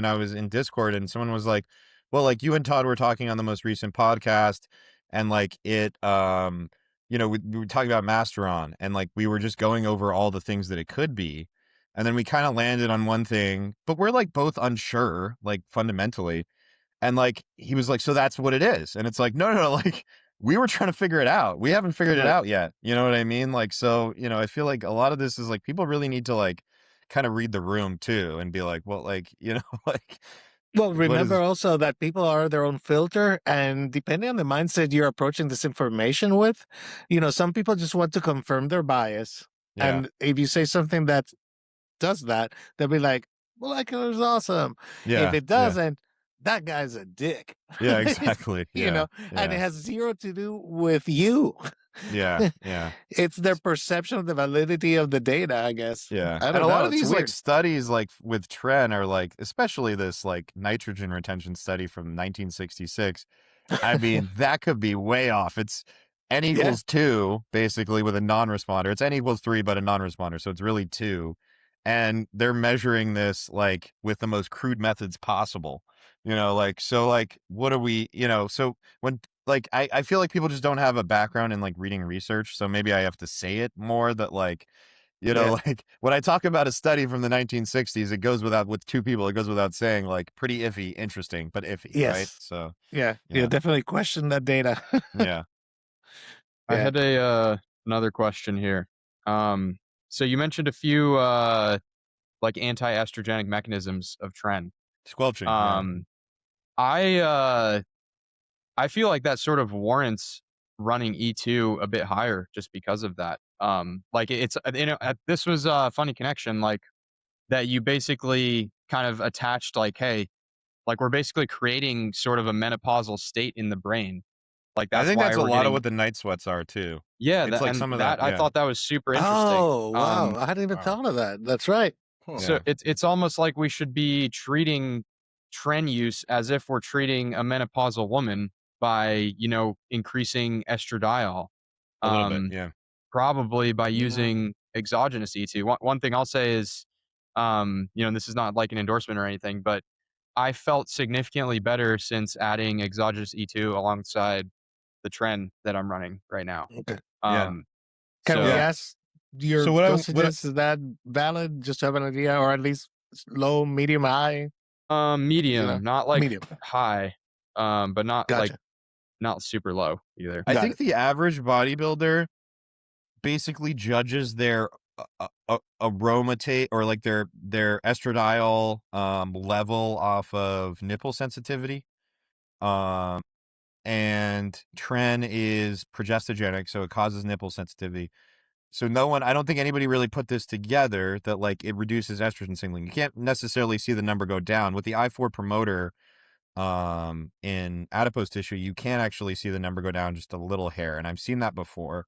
I was in Discord, and someone was like, well, like you and Todd were talking on the most recent podcast, and like we were talking about Masteron, and like we were just going over all the things that it could be, and then we kind of landed on one thing, but we're like both unsure, like fundamentally. And like he was like, so that's what it is. And it's like, no, like we were trying to figure it out. We haven't figured it out yet. You know what I mean? Like, so, I feel like a lot of this is like people really need to like kind of read the room too and be like, well, like, like. Well, remember also that people are their own filter, and depending on the mindset you're approaching this information with, some people just want to confirm their bias. Yeah. And if you say something that does that, they'll be like, molecular is awesome. Yeah. If it doesn't, that guy's a dick. Yeah, exactly. And it has zero to do with you. Yeah. It's their perception of the validity of the data, I guess. Yeah. I don't and a know. lot of It's these weird. like studies like with Tren are like, especially this like nitrogen retention study from 1966. I mean, that could be way off. It's N equals 2, basically, with a non-responder. It's N equals 3, but a non-responder. So it's really 2. And they're measuring this like with the most crude methods possible. Like, so like, what are we, so when like, I feel like people just don't have a background in like reading research. So maybe I have to say it more that like, like when I talk about a study from the 1960s, it goes with 2 people, it goes without saying, like pretty iffy, interesting, but iffy, right? So yeah, definitely question that data. Yeah. I had another question here. So you mentioned a few like anti-estrogenic mechanisms of Tren. Squelching. I feel like that sort of warrants running E2 a bit higher just because of that. Like it's this was a funny connection, like that you basically kind of attached like, hey, like we're basically creating sort of a menopausal state in the brain. Like that's I think why that's a we're lot getting, of what the night sweats are too. yeah, It's like some of that. I thought that was super interesting. Oh, wow. I hadn't even thought of that. That's right. So it's almost like we should be treating Tren use as if we're treating a menopausal woman, by, increasing estradiol. A little bit, yeah. Probably by using exogenous E2. One thing I'll say is, and this is not like an endorsement or anything, but I felt significantly better since adding exogenous E2 alongside the Tren that I'm running right now. Okay. Um, Can we so ask your So what dosages? Is that valid? Just to have an idea, or at least low, medium, high? medium, not like medium. high, but not like Gotcha. not super low either. I Got think it. the average bodybuilder basically judges their aromatase or like their estradiol level off of nipple sensitivity. And Tren is progestogenic, so it causes nipple sensitivity. So I don't think anybody really put this together that like it reduces estrogen signaling. You can't necessarily see the number go down. With the I4 promoter in adipose tissue, you can actually see the number go down just a little hair. And I've seen that before.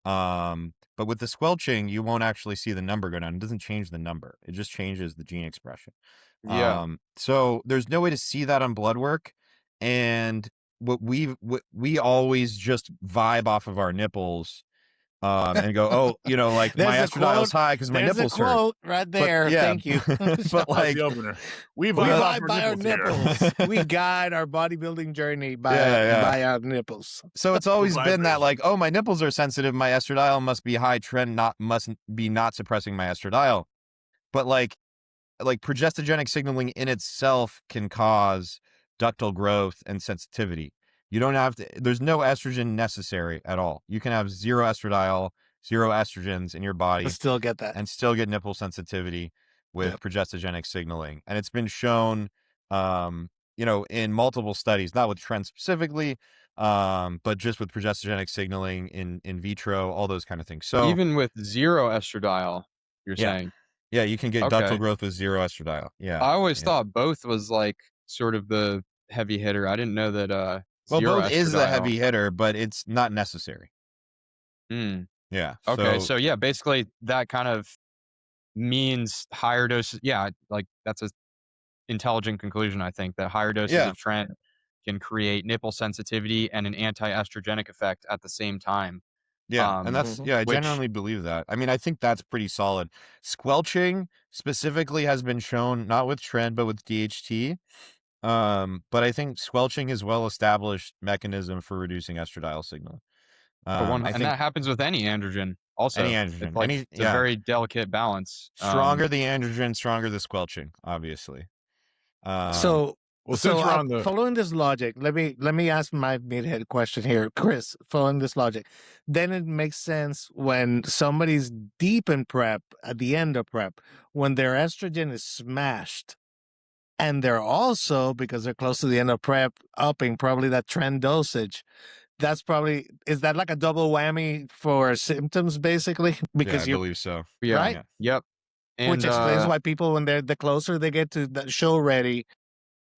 But with the squelching, you won't actually see the number go down. It doesn't change the number. It just changes the gene expression. Yeah. So there's no way to see that on blood work. And what we always just vibe off of our nipples and go, oh, like my estradiol's high because my nipples hurt. There's a quote right there. But, yeah, Thank you. but like the opener, we we vibe vibe by our nipples. We guide our bodybuilding journey by our nipples. So it's always been that like, oh, my nipples are sensitive. My estradiol must be high. Trend mustn't be not suppressing my estradiol. But like progestogenic signaling in itself can cause ductal growth and sensitivity. You don't have to, there's no estrogen necessary at all. You can have zero estradiol, zero estrogens in your body and still get that. and still get nipple sensitivity with progestogenic signaling. And it's been shown, in multiple studies, not with Tren specifically, but just with progestogenic signaling in vitro, all those kind of things. So even with zero estradiol, you're saying? Yeah, you can get Okay. ductal growth with zero estradiol. Yeah. I always thought both was like sort of the heavy hitter. I didn't know that Well, zero both is the estradiol. heavy hitter, but it's not necessary. Yeah. Okay, so yeah, basically that kind of means higher doses. Yeah, like that's a intelligent conclusion, I think, that higher doses of Tren can create nipple sensitivity and an anti-estrogenic effect at the same time. Yeah, and that's I genuinely believe that. I mean, I think that's pretty solid. Squelching specifically has been shown not with Tren but with DHT. But I think squelching is well-established mechanism for reducing estradiol signal. And that happens with any androgen. Also, any androgen, it's, like, it's a very delicate balance. Stronger the androgen, stronger the squelching, obviously. Following this logic, let me ask my meathead question here, Chris. Following this logic, then it makes sense when somebody's deep in prep, at the end of prep, when their estrogen is smashed, and they're also, because they're close to the end of prep, upping probably that Tren dosage. Is that like a double whammy for symptoms, basically? Because I believe so. Yeah. Right? Yeah. Yep. And, which explains why people, when the closer they get to the show ready,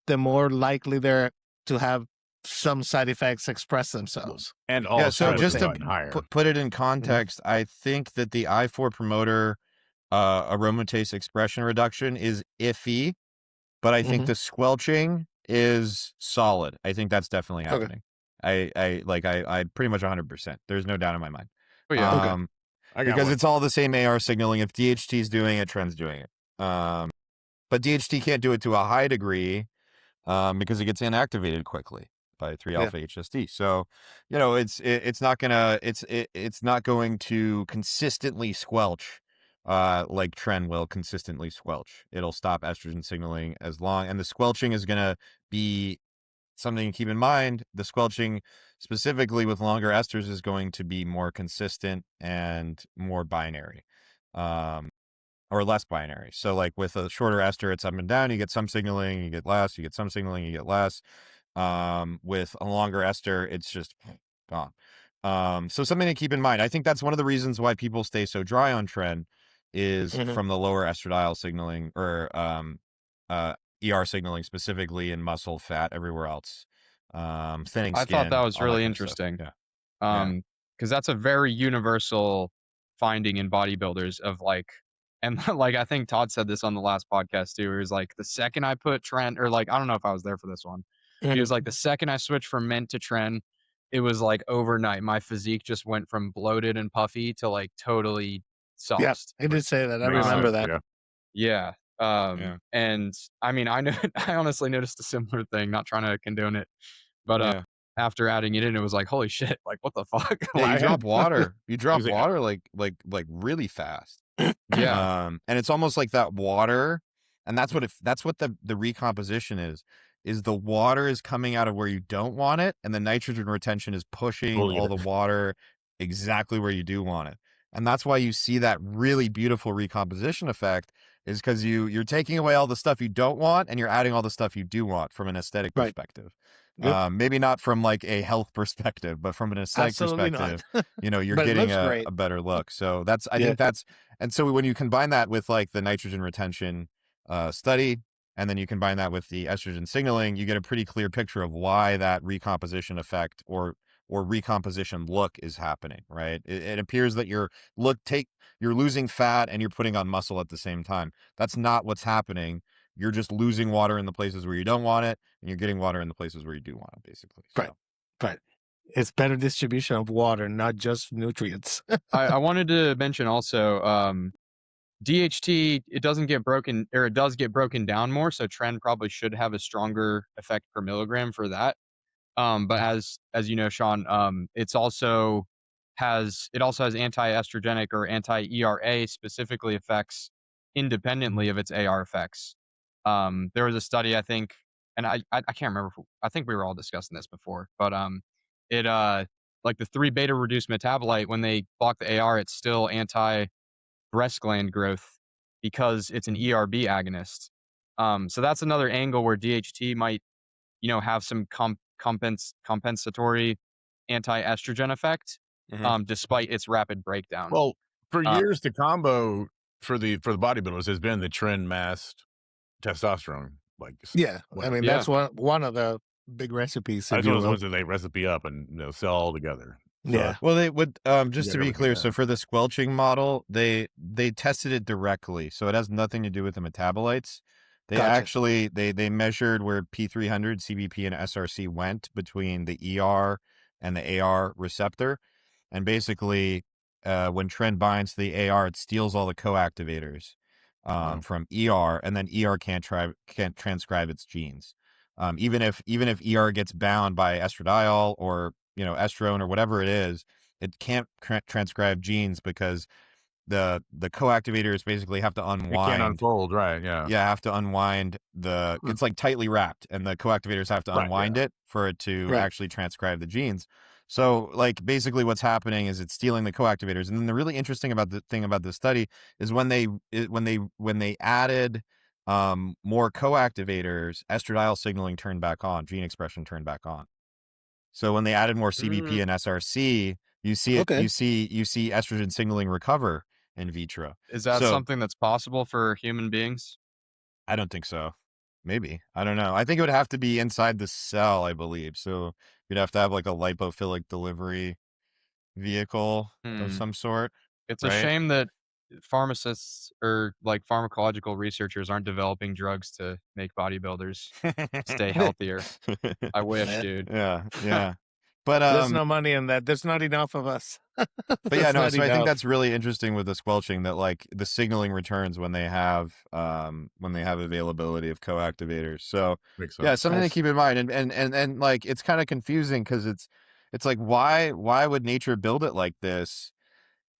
the more likely they're to have some side effects express themselves. And also, just to put it in context, I think that the I4 promoter aromatase expression reduction is iffy, but I think the squelching is solid. I think that's definitely happening. I pretty much 100%. There's no doubt in my mind. Because it's all the same AR signaling. If DHT is doing it, Tren's doing it. But DHT can't do it to a high degree because it gets inactivated quickly by 3-alpha HSD. So, it's not going to consistently squelch like Tren will consistently squelch. It'll stop estrogen signaling and the squelching is going to be something to keep in mind. The squelching specifically with longer esters is going to be more consistent and more binary. Or less binary. So like with a shorter ester, it's up and down. You get some signaling, you get less. You get some signaling, you get less. With a longer ester, it's just gone. So something to keep in mind. I think that's one of the reasons why people stay so dry on Tren is from the lower estradiol signaling or ER signaling specifically in muscle, fat, everywhere else. Thinning skin. I thought that was really interesting. Because that's a very universal finding in bodybuilders of like, and like I think Todd said this on the last podcast too, where he's like, the second I put Tren, or like I don't know if I was there for this one, He was like, the second I switched from Mint to Tren, it was like overnight. My physique just went from bloated and puffy to like totally Yeah, sauced. he did say that. I Makes remember sense, that. Yeah. Yeah. And I mean, I know, I honestly noticed a similar thing, not trying to condone it, but after adding it in, it was like, holy shit, like what the fuck? Yeah, you drop water. You drop Is it- water like really fast. Yeah. And it's almost like that water, and that's what the recomposition is the water is coming out of where you don't want it, and the nitrogen retention is pushing Pulling all it. the water exactly where you do want it. And that's why you see that really beautiful recomposition effect, is because you're taking away all the stuff you don't want and you're adding all the stuff you do want from an aesthetic Right. perspective. Yep. Maybe not from like a health perspective, but from an aesthetic Absolutely perspective, not. you're But it getting looks great. a better look. So that's, I Yeah. think that's, and so when you combine that with like the nitrogen retention study, and then you combine that with the estrogen signaling, you get a pretty clear picture of why that recomposition effect or recomposition look is happening, right? It appears that you're losing fat and you're putting on muscle at the same time. That's not what's happening. You're just losing water in the places where you don't want it, and you're getting water in the places where you do want it, basically. So. Right. It's better distribution of water, not just nutrients. I wanted to mention also, DHT, it doesn't get broken, or it does get broken down more. So Tren probably should have a stronger effect per milligram for that. But as you know, Sean, it also has anti-estrogenic or anti-ERA specifically effects independently of its AR effects. There was a study, I think, and I can't remember. I think we were all discussing this before, but it like the 3-beta reduced metabolite, when they block the AR, it's still anti breast gland growth because it's an ERB agonist. So that's another angle where DHT might, have some compensatory anti-estrogen effect, despite its rapid breakdown. Well, for years, the combo for the bodybuilders has been the Tren masked testosterone. Like, yeah, I mean that's one of the big recipes. That's one of those ones that they recipe up and sell all together. So yeah. Well, they would just to be clear. there. So for the squelching model, they tested it directly, so it has nothing to do with the metabolites. They actually they measured where P300, CBP, and SRC went between the ER and the AR receptor, and basically, when Tren binds to the AR, it steals all the co-activators from ER, and then ER can't transcribe its genes. Even if ER gets bound by estradiol or estrone or whatever it is, it can't transcribe genes because the co-activators basically have to unwind. It can't unfold, right? Yeah. Yeah, have to unwind it's like tightly wrapped, and the co-activators have to unwind it for it to actually transcribe the genes. So like basically what's happening is it's stealing the co-activators. And then the really interesting thing about this study is when they added more co-activators, estradiol signaling turned back on, gene expression turned back on. So when they added more CBP and SRC, you see you see estrogen signaling recover in vitro. Is that something that's possible for human beings? I don't think so. Maybe. I don't know. I think it would have to be inside the cell, I believe. So you'd have to have like a lipophilic delivery vehicle of some sort. It's a shame that pharmacists or like pharmacological researchers aren't developing drugs to make bodybuilders stay healthier. I wish, dude. Yeah. But there's no money in that. There's not enough of us. But yeah, no. So I think that's really interesting with the squelching, that like the signaling returns when they have availability of co-activators. So yeah, something to keep in mind. And like it's kind of confusing because it's like why would nature build it like this?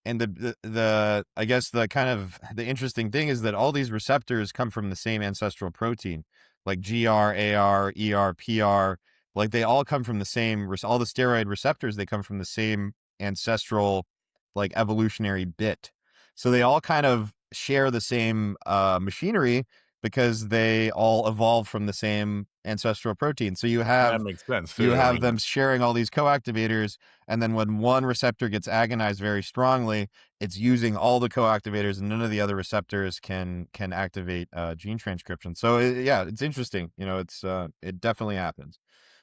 And the I guess the kind of the interesting thing is that all these receptors come from the same ancestral protein, like GR, AR, ER, PR. Like they all come from the same, all the steroid receptors, they come from the same ancestral, like evolutionary bit. So they all kind of share the same machinery because they all evolved from the same ancestral protein. So you have, that makes sense. You have them sharing all these co-activators, and then when one receptor gets agonized very strongly, it's using all the co-activators, and none of the other receptors can activate gene transcription. So yeah, it's interesting. It definitely happens.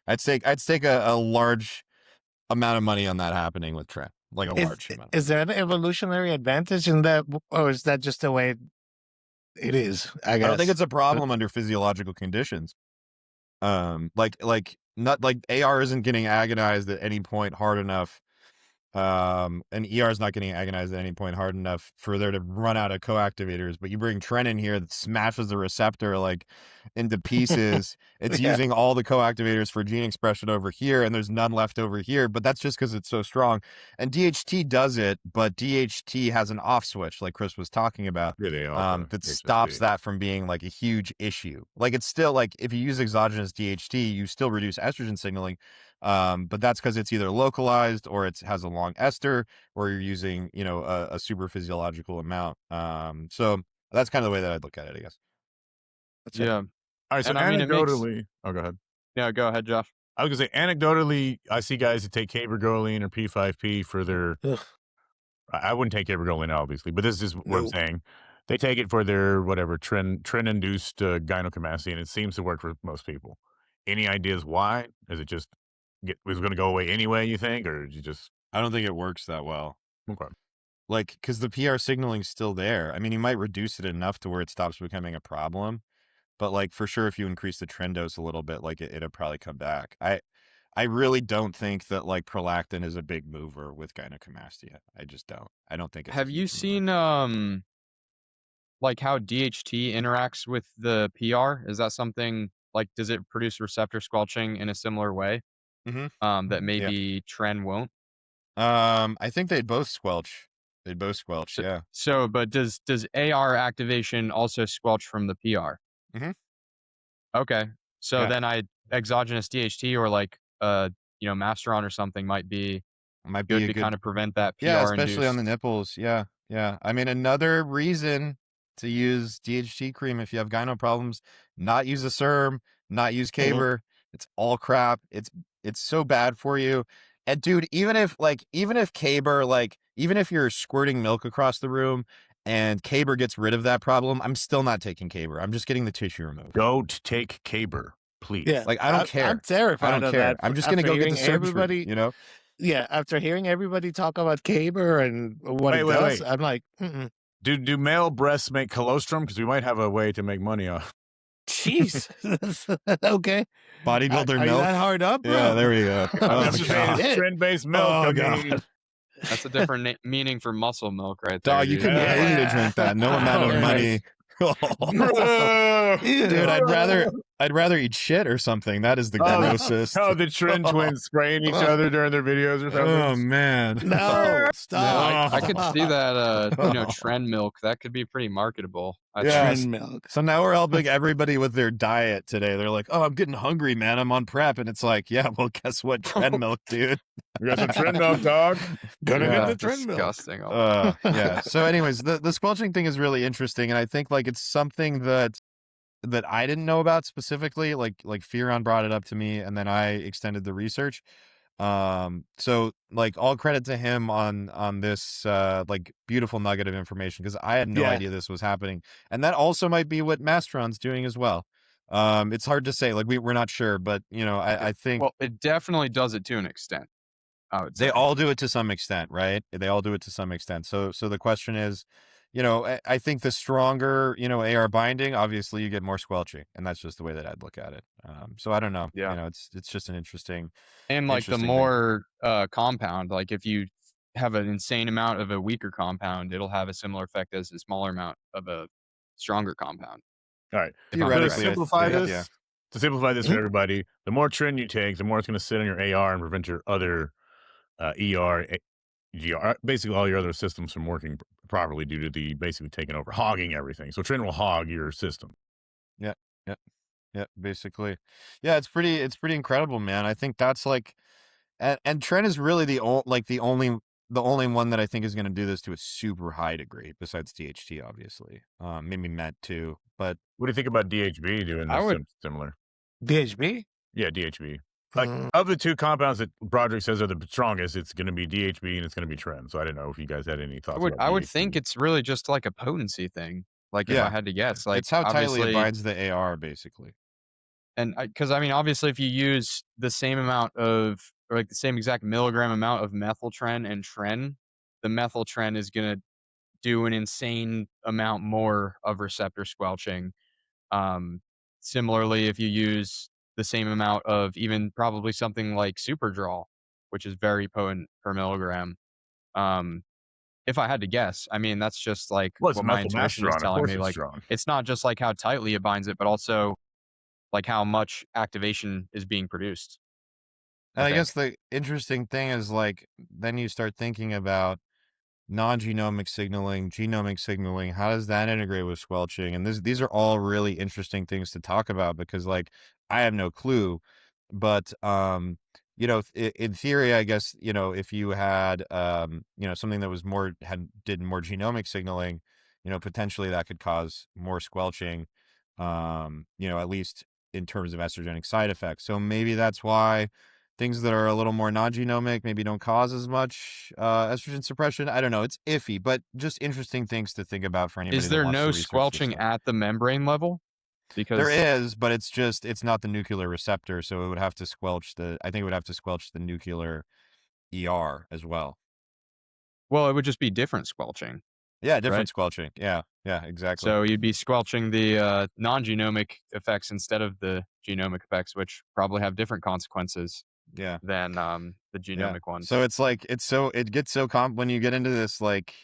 I'd stake a large amount of money on that happening with Tren, like a large amount. Is there an evolutionary advantage in that, or is that just the way it is? I guess I don't think it's a problem under physiological conditions. Not like AR isn't getting agonized at any point hard enough. And ER is not getting agonized at any point hard enough for there to run out of coactivators, but you bring Tren in here that smashes the receptor like into pieces. It's using all the coactivators for gene expression over here, and there's none left over here, but that's just because it's so strong. And DHT does it, but DHT has an off switch, like Chris was talking about, that stops that from being like a huge issue. Like it's still like if you use exogenous DHT, you still reduce estrogen signaling. But that's because it's either localized or it has a long ester, or you're using, you know, a super physiological amount. So that's kind of the way that I'd look at it, I guess. Yeah. All right. So And I mean, anecdotally, oh, go ahead. Yeah, go ahead, Josh. I was gonna say anecdotally, I see guys that take cabergoline or P5P for their. I wouldn't take cabergoline, obviously, but this is what I'm saying. They take it for their whatever Tren-induced gynecomastia, and it seems to work for most people. Any ideas why? Is it just was going to go away anyway? You think, or you just? I don't think it works that well. Okay. Like, because the PR signaling's still there. I mean, you might reduce it enough to where it stops becoming a problem, but like for sure, if you increase the Tren dose a little bit, like it'll probably come back. I really don't think that like prolactin is a big mover with gynecomastia. I just don't. I don't think it's. Have you seen like how DHT interacts with the PR? Is that something like does it produce receptor squelching in a similar way? That maybe Tren won't. I think they'd both squelch. They'd both squelch. Yeah. So, but does AR activation also squelch from the PR? Okay. So then exogenous DHT or like you know, Masteron or something might be good to kind of prevent that PR. Yeah, especially on the nipples. Yeah. Yeah. I mean, another reason to use DHT cream if you have gyno problems, not use a SERM, not use Caber. It's all crap. It's so bad for you. And dude, even if Caber, like even if you're squirting milk across the room and Caber gets rid of that problem, I'm still not taking Caber. I'm just getting the tissue removed. Don't take Caber, please. Yeah, like I don't care. I'm terrified of that. I'm just gonna go get the surgery. You know. Yeah, after hearing everybody talk about Caber and what it does, I'm like, Do male breasts make colostrum? Because we might have a way to make money off. Jeez. Okay. Bodybuilder milk. Are that hard up, bro? Yeah, there we go. Trend-based milk. Oh, God. That's a different meaning for muscle milk, right there. Dog, you couldn't pay me to drink that. No amount of money. Dude, I'd rather eat shit or something. That is the grossest. Oh, the Tren twins spraying each other during their videos or something. Oh man, no, stop! Yeah, I could see that. You know, Tren milk that could be pretty marketable. Tren milk. So now we're helping everybody with their diet today. They're like, "Oh, I'm getting hungry, man. I'm on prep," and it's like, "Yeah, well, guess what? Tren milk, dude. We got some Tren milk, dog. Gonna get the Tren milk." Disgusting. Yeah. So, anyways, the squelching thing is really interesting, and I think like it's something that I didn't know about specifically. Like Firon brought it up to me, and then I extended the research. So like all credit to him on this like beautiful nugget of information, because I had no idea this was happening, and that also might be what Masteron's doing as well. It's hard to say, like we're not sure, but you know, I think it definitely does it to an extent. I would say. They all do it to some extent, right? They all do it to some extent. So the question is, you know, I think the stronger, you know, AR binding, obviously you get more squelching, and that's just the way that I'd look at it. So I don't know. Yeah. You know, it's just an interesting. And like the more compound, like if you have an insane amount of a weaker compound, it'll have a similar effect as a smaller amount of a stronger compound. All right. Theoretically, to simplify this for everybody, the more Tren you take, the more it's going to sit on your AR and prevent your other ER, GR, basically all your other systems from working properly due to the basically taking over, hogging everything. So Tren will hog your system. Yeah, basically. Yeah, it's pretty incredible, man. I think that's like, and Tren is really the only one that I think is going to do this to a super high degree, besides DHT, obviously. Maybe Met too, but what do you think about DHB doing this similar? DHB? Yeah, DHB. Like of the two compounds that Broderick says are the strongest, it's going to be DHB and it's going to be Tren. So I don't know if you guys had any thoughts. I would think it's really just like a potency thing. Like if I had to guess, like it's how tightly it binds the AR, basically. And because I mean, obviously, if you use the same amount of, or like the same exact milligram amount of methyltren and Tren, the methyltren is going to do an insane amount more of receptor squelching. Similarly, if you use the same amount of even probably something like Superdrol, which is very potent per milligram. If I had to guess, I mean, that's just like Well, it's what my intuition is methylmasteron. Of telling course me. it's Like, strong. it's not just like how tightly it binds it, but also like how much activation is being produced. And I guess think. the interesting thing is like then you start thinking about non-genomic signaling, genomic signaling. How does that integrate with squelching? And these are all really interesting things to talk about because like I have no clue, but you know, in theory, I guess, you know, if you had you know, something that was more did more genomic signaling, you know, potentially that could cause more squelching, you know, at least in terms of estrogenic side effects. So maybe that's why things that are a little more non-genomic maybe don't cause as much estrogen suppression. I don't know. It's iffy, but just interesting things to think about for anybody Is that there wants to no research this squelching stuff. at the membrane level? There Because, is, but it's not the nuclear receptor, so it would have to squelch I think it would have to squelch the nuclear ER as well. well, it would just be different squelching, Yeah, right? different squelching. Yeah, exactly. So you'd be squelching the non-genomic effects instead of the genomic effects, which probably have different consequences Yeah, than the yeah. genomic ones. So it's like it gets so when you get into this like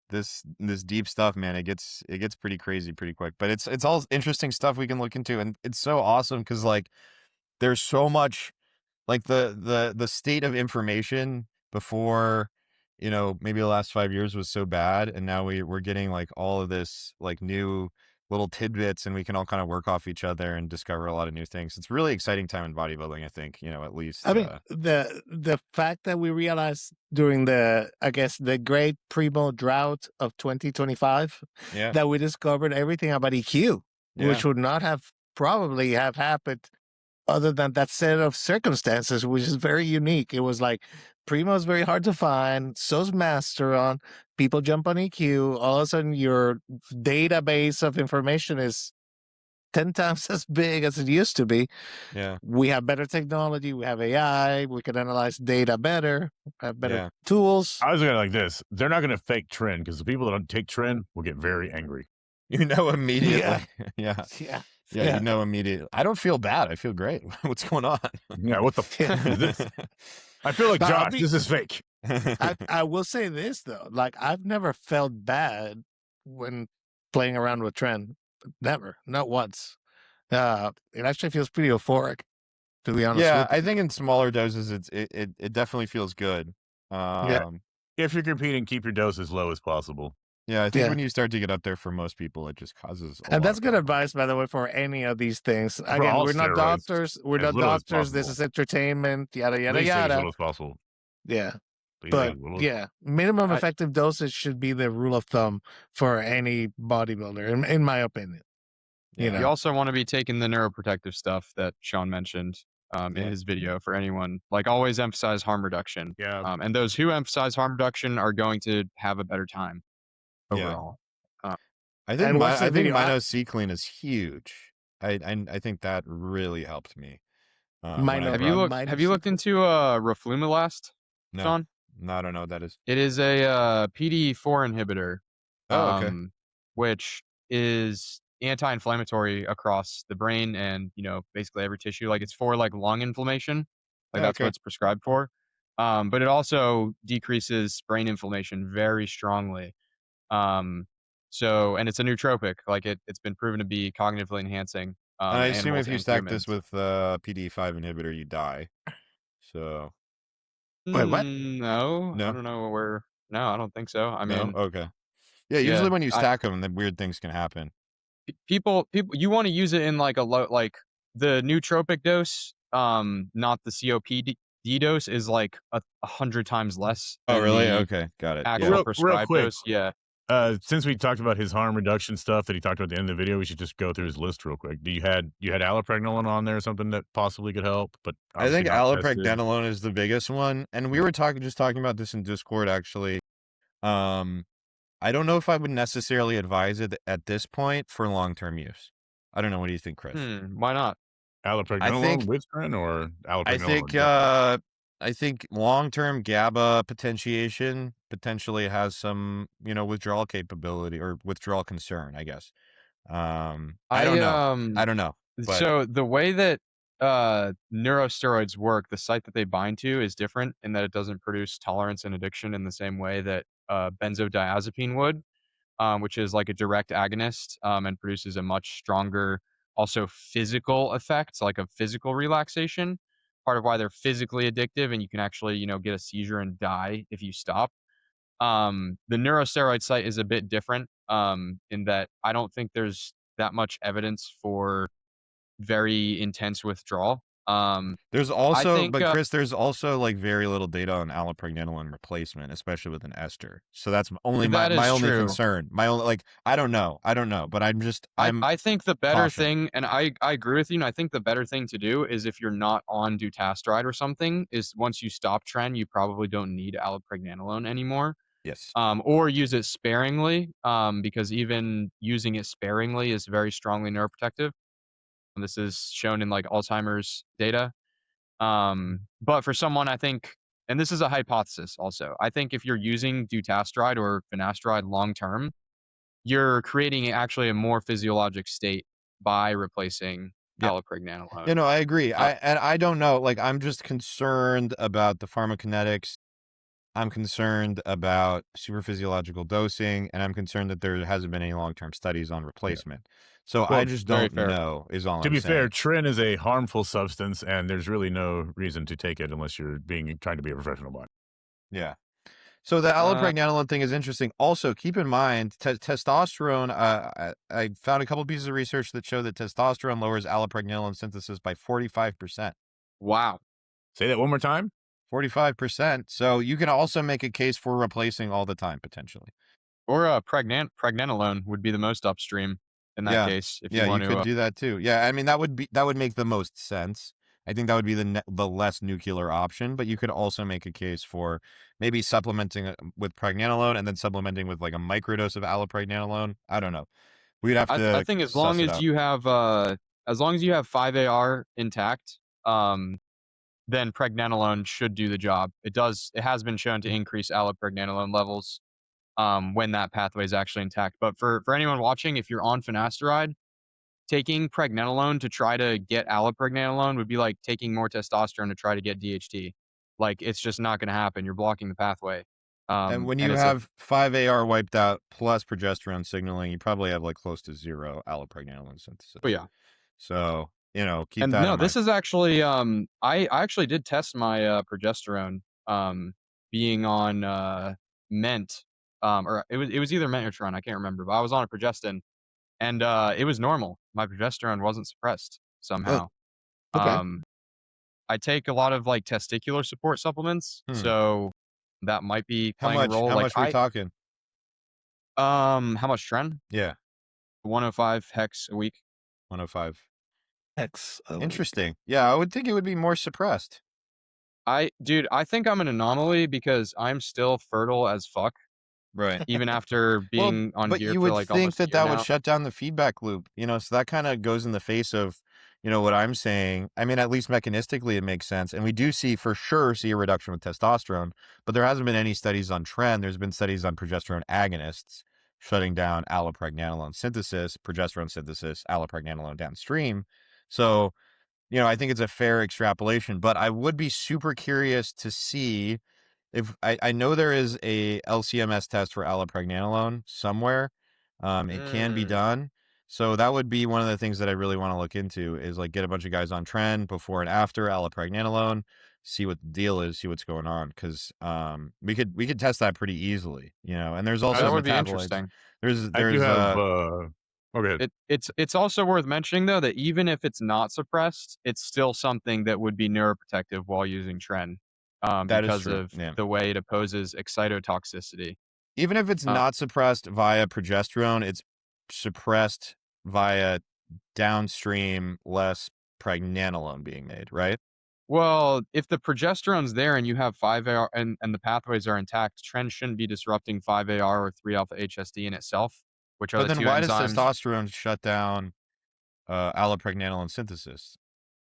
this deep stuff, man, it gets pretty crazy pretty quick. But it's all interesting stuff we can look into, and it's so awesome because like there's so much like the state of information before, you know, maybe the last 5 years was so bad, and now we're getting like all of this like new little tidbits, and we can all kind of work off each other and discover a lot of new things. It's really exciting time in bodybuilding, I think, you know, at least. I mean, the fact that we realized during I guess the great Primo drought of 2025 Yeah, that we discovered everything about EQ, yeah, which would not have probably have happened other than that set of circumstances, which is very unique. It was like Primo is very hard to find, so's Masteron. People jump on EQ. All of a sudden, your database of information is 10 times as big as it used to be. yeah, We have better technology. We have AI. We can analyze data better, have better yeah. tools. I was looking at it like this. They're not going to fake Tren because the people that don't take Tren will get very angry. You know immediately. Yeah. Yeah. Yeah. You know immediately. I don't feel bad. I feel great. What's going on? Yeah, what the fuck is this? I feel like But Josh. This is fake. I will say this though, like I've never felt bad when playing around with Tren. Never, not once. It actually feels pretty euphoric, to be honest Yeah, with you. I think in smaller doses, it definitely feels good. Yeah. If you're competing, keep your dose as low as possible. Yeah, I think Yeah. when you start to get up there for most people, it just causes a And lot that's of good problems. advice, by the way, for any of these things. For Again, all we're not steroids, doctors. We're as not little as doctors. This possible. is entertainment, yada, At yada, least take as yada. little as possible. Yeah. Please But take as little as- yeah, minimum effective dosage should be the rule of thumb for any bodybuilder, in my opinion. You Yeah. know, You also want to be taking the neuroprotective stuff that Sean mentioned in Yeah. his video for anyone. Like, always emphasize harm reduction. Yeah. And those who emphasize harm reduction are going to have a better time Yeah. overall. I think and watch the video. Mino C clean is huge. I think that really helped me. Mino- Have you looked? minus Have you looked sequence. into Roflumilast, No, Sean? no, I don't know what that is. It is a PDE4 inhibitor, Oh, okay. which is anti-inflammatory across the brain and, you know, basically every tissue. Like, it's for like lung inflammation, like that's Okay. what it's prescribed for. But it also decreases brain inflammation very strongly. And it's a nootropic. Like, it's been proven to be cognitively enhancing. And I In assume animals if you and stack this humans. with PD5 inhibitor, you die. So Wait, what? No, I no, don't know where. No, I don't think so. I no, mean, okay. Yeah, yeah, usually when you stack them, then weird things can happen. people, you want to use it in like a low, like the nootropic dose, not the COPD dose is like 100 times less Oh, than really? the Okay, got it. actual Yeah. Real prescribed quick. dose. Yeah. Since we talked about his harm reduction stuff that he talked about at the end of the video, we should just go through his list real quick. You had Allopregnanolone on there, something that possibly could help, but I think obviously not tested. Allopregnanolone is the biggest one, and we were talking about this in Discord actually. I don't know if I would necessarily advise it at this point for long-term use. I don't know. What do you think, Chris? Why not? Allopregnanolone with Tren or I think long-term GABA potentiation potentially has some, you know, withdrawal capability or withdrawal concern, I guess. I don't know. I don't know. But So the way that neurosteroids work, the site that they bind to is different in that it doesn't produce tolerance and addiction in the same way that benzodiazepine would, which is like a direct agonist and produces a much stronger, also physical effect, like a physical relaxation. Part of why they're physically addictive, and you can actually, get a seizure and die if you stop. The neurosteroid site is a bit different in that I don't think there's that much evidence for very intense withdrawal. There's I also, think but Chris, there's also like very little data on allopregnanolone replacement, especially with an ester. So that's only my that is only true. concern. My only, like, I don't know, but I'm I think the better caution. thing, and I agree with you, and I think the better thing to do is if you're not on dutasteride or something, is once you stop Tren, you probably don't need allopregnanolone anymore. Yes. Or use it sparingly, because even using it sparingly is very strongly neuroprotective. This is shown in like Alzheimer's data. But for someone, I think, and this is a hypothesis also, I think if you're using dutasteride or finasteride long term, you're creating actually a more physiologic state by replacing Yeah. allopregnanolone. I agree. I don't know. Like, I'm just concerned about the pharmacokinetics. I'm concerned about superphysiological dosing, and I'm concerned that there hasn't been any long-term studies on replacement. So I Well, just very don't fair. know, is all To I'm be fair, saying. Tren is a harmful substance, and there's really no reason to take it unless you're trying to be a professional body. Yeah. So the allopregnanolone thing is interesting. Also, keep in mind, testosterone, I found a couple pieces of research that show that testosterone lowers allopregnanolone synthesis by 45%. Wow. Say that one more time. 45%. So you can also make a case for replacing all the time, potentially. Or pregnenolone would be the most upstream in that case. If you you want could to, do that too. Yeah, I mean that would make the most sense. I think that would be the less nuclear option, but you could also make a case for maybe supplementing with pregnenolone and then supplementing with like a microdose of allopregnanolone. I don't know. We'd have I to think suss it out. as long as you have 5-AR intact, then pregnenolone should do the job. It has been shown to increase allopregnanolone levels when that pathway is actually intact. But for anyone watching, if you're on finasteride, taking pregnenolone to try to get allopregnanolone would be like taking more testosterone to try to get DHT. Like, it's just not going to happen. You're blocking the pathway. And when And you it's a have 5-AR wiped out plus progesterone signaling, you probably have like close to zero allopregnanolone synthesis. oh yeah. So, keep And that no, in this mind. is actually I actually did test my progesterone being on Ment, or it was either Ment or Tren, I can't remember, but I was on a progestin and it was normal. My progesterone wasn't suppressed Oh, somehow. okay. Um I take a lot of like testicular support supplements, so that might be How playing a much? role. How Like much we talking? how much Tren? Yeah, 105 hex a week. 105. X. Interesting. Yeah, I would think it would be more suppressed. Dude, I think I'm an anomaly because I'm still fertile as fuck, Right. even after Well, being on but gear you for would like think almost a that year that would now. shut down the feedback loop, so that kind of goes in the face of, what I'm saying. I mean, at least mechanistically, it makes sense. And we do for sure see a reduction with testosterone, but there hasn't been any studies on Tren. There's been studies on progesterone agonists shutting down allopregnanolone synthesis, progesterone synthesis, allopregnanolone downstream. So, I think it's a fair extrapolation, but I would be super curious to see if I know there is a LCMS test for allopregnanolone somewhere. It can be Mm. done. So that would be one of the things that I really want to look into is like get a bunch of guys on Tren before and after allopregnanolone, see what the deal is, see what's going on. Because we could test that pretty easily, and there's also That would be metabolites. interesting. I do There's have. Go ahead. It's also worth mentioning though that even if it's not suppressed, it's still something that would be neuroprotective while using Tren, that is because true. of Yeah. the way it opposes excitotoxicity. Even if it's Uh, not suppressed via progesterone, it's suppressed via downstream less pregnenolone being made, right? well, if the progesterone's there and you have 5-AR and the pathways are intact, Tren shouldn't be disrupting 5-AR or 3-alpha HSD in itself, which are But the then two why does enzymes. testosterone shut down allopregnanolone synthesis?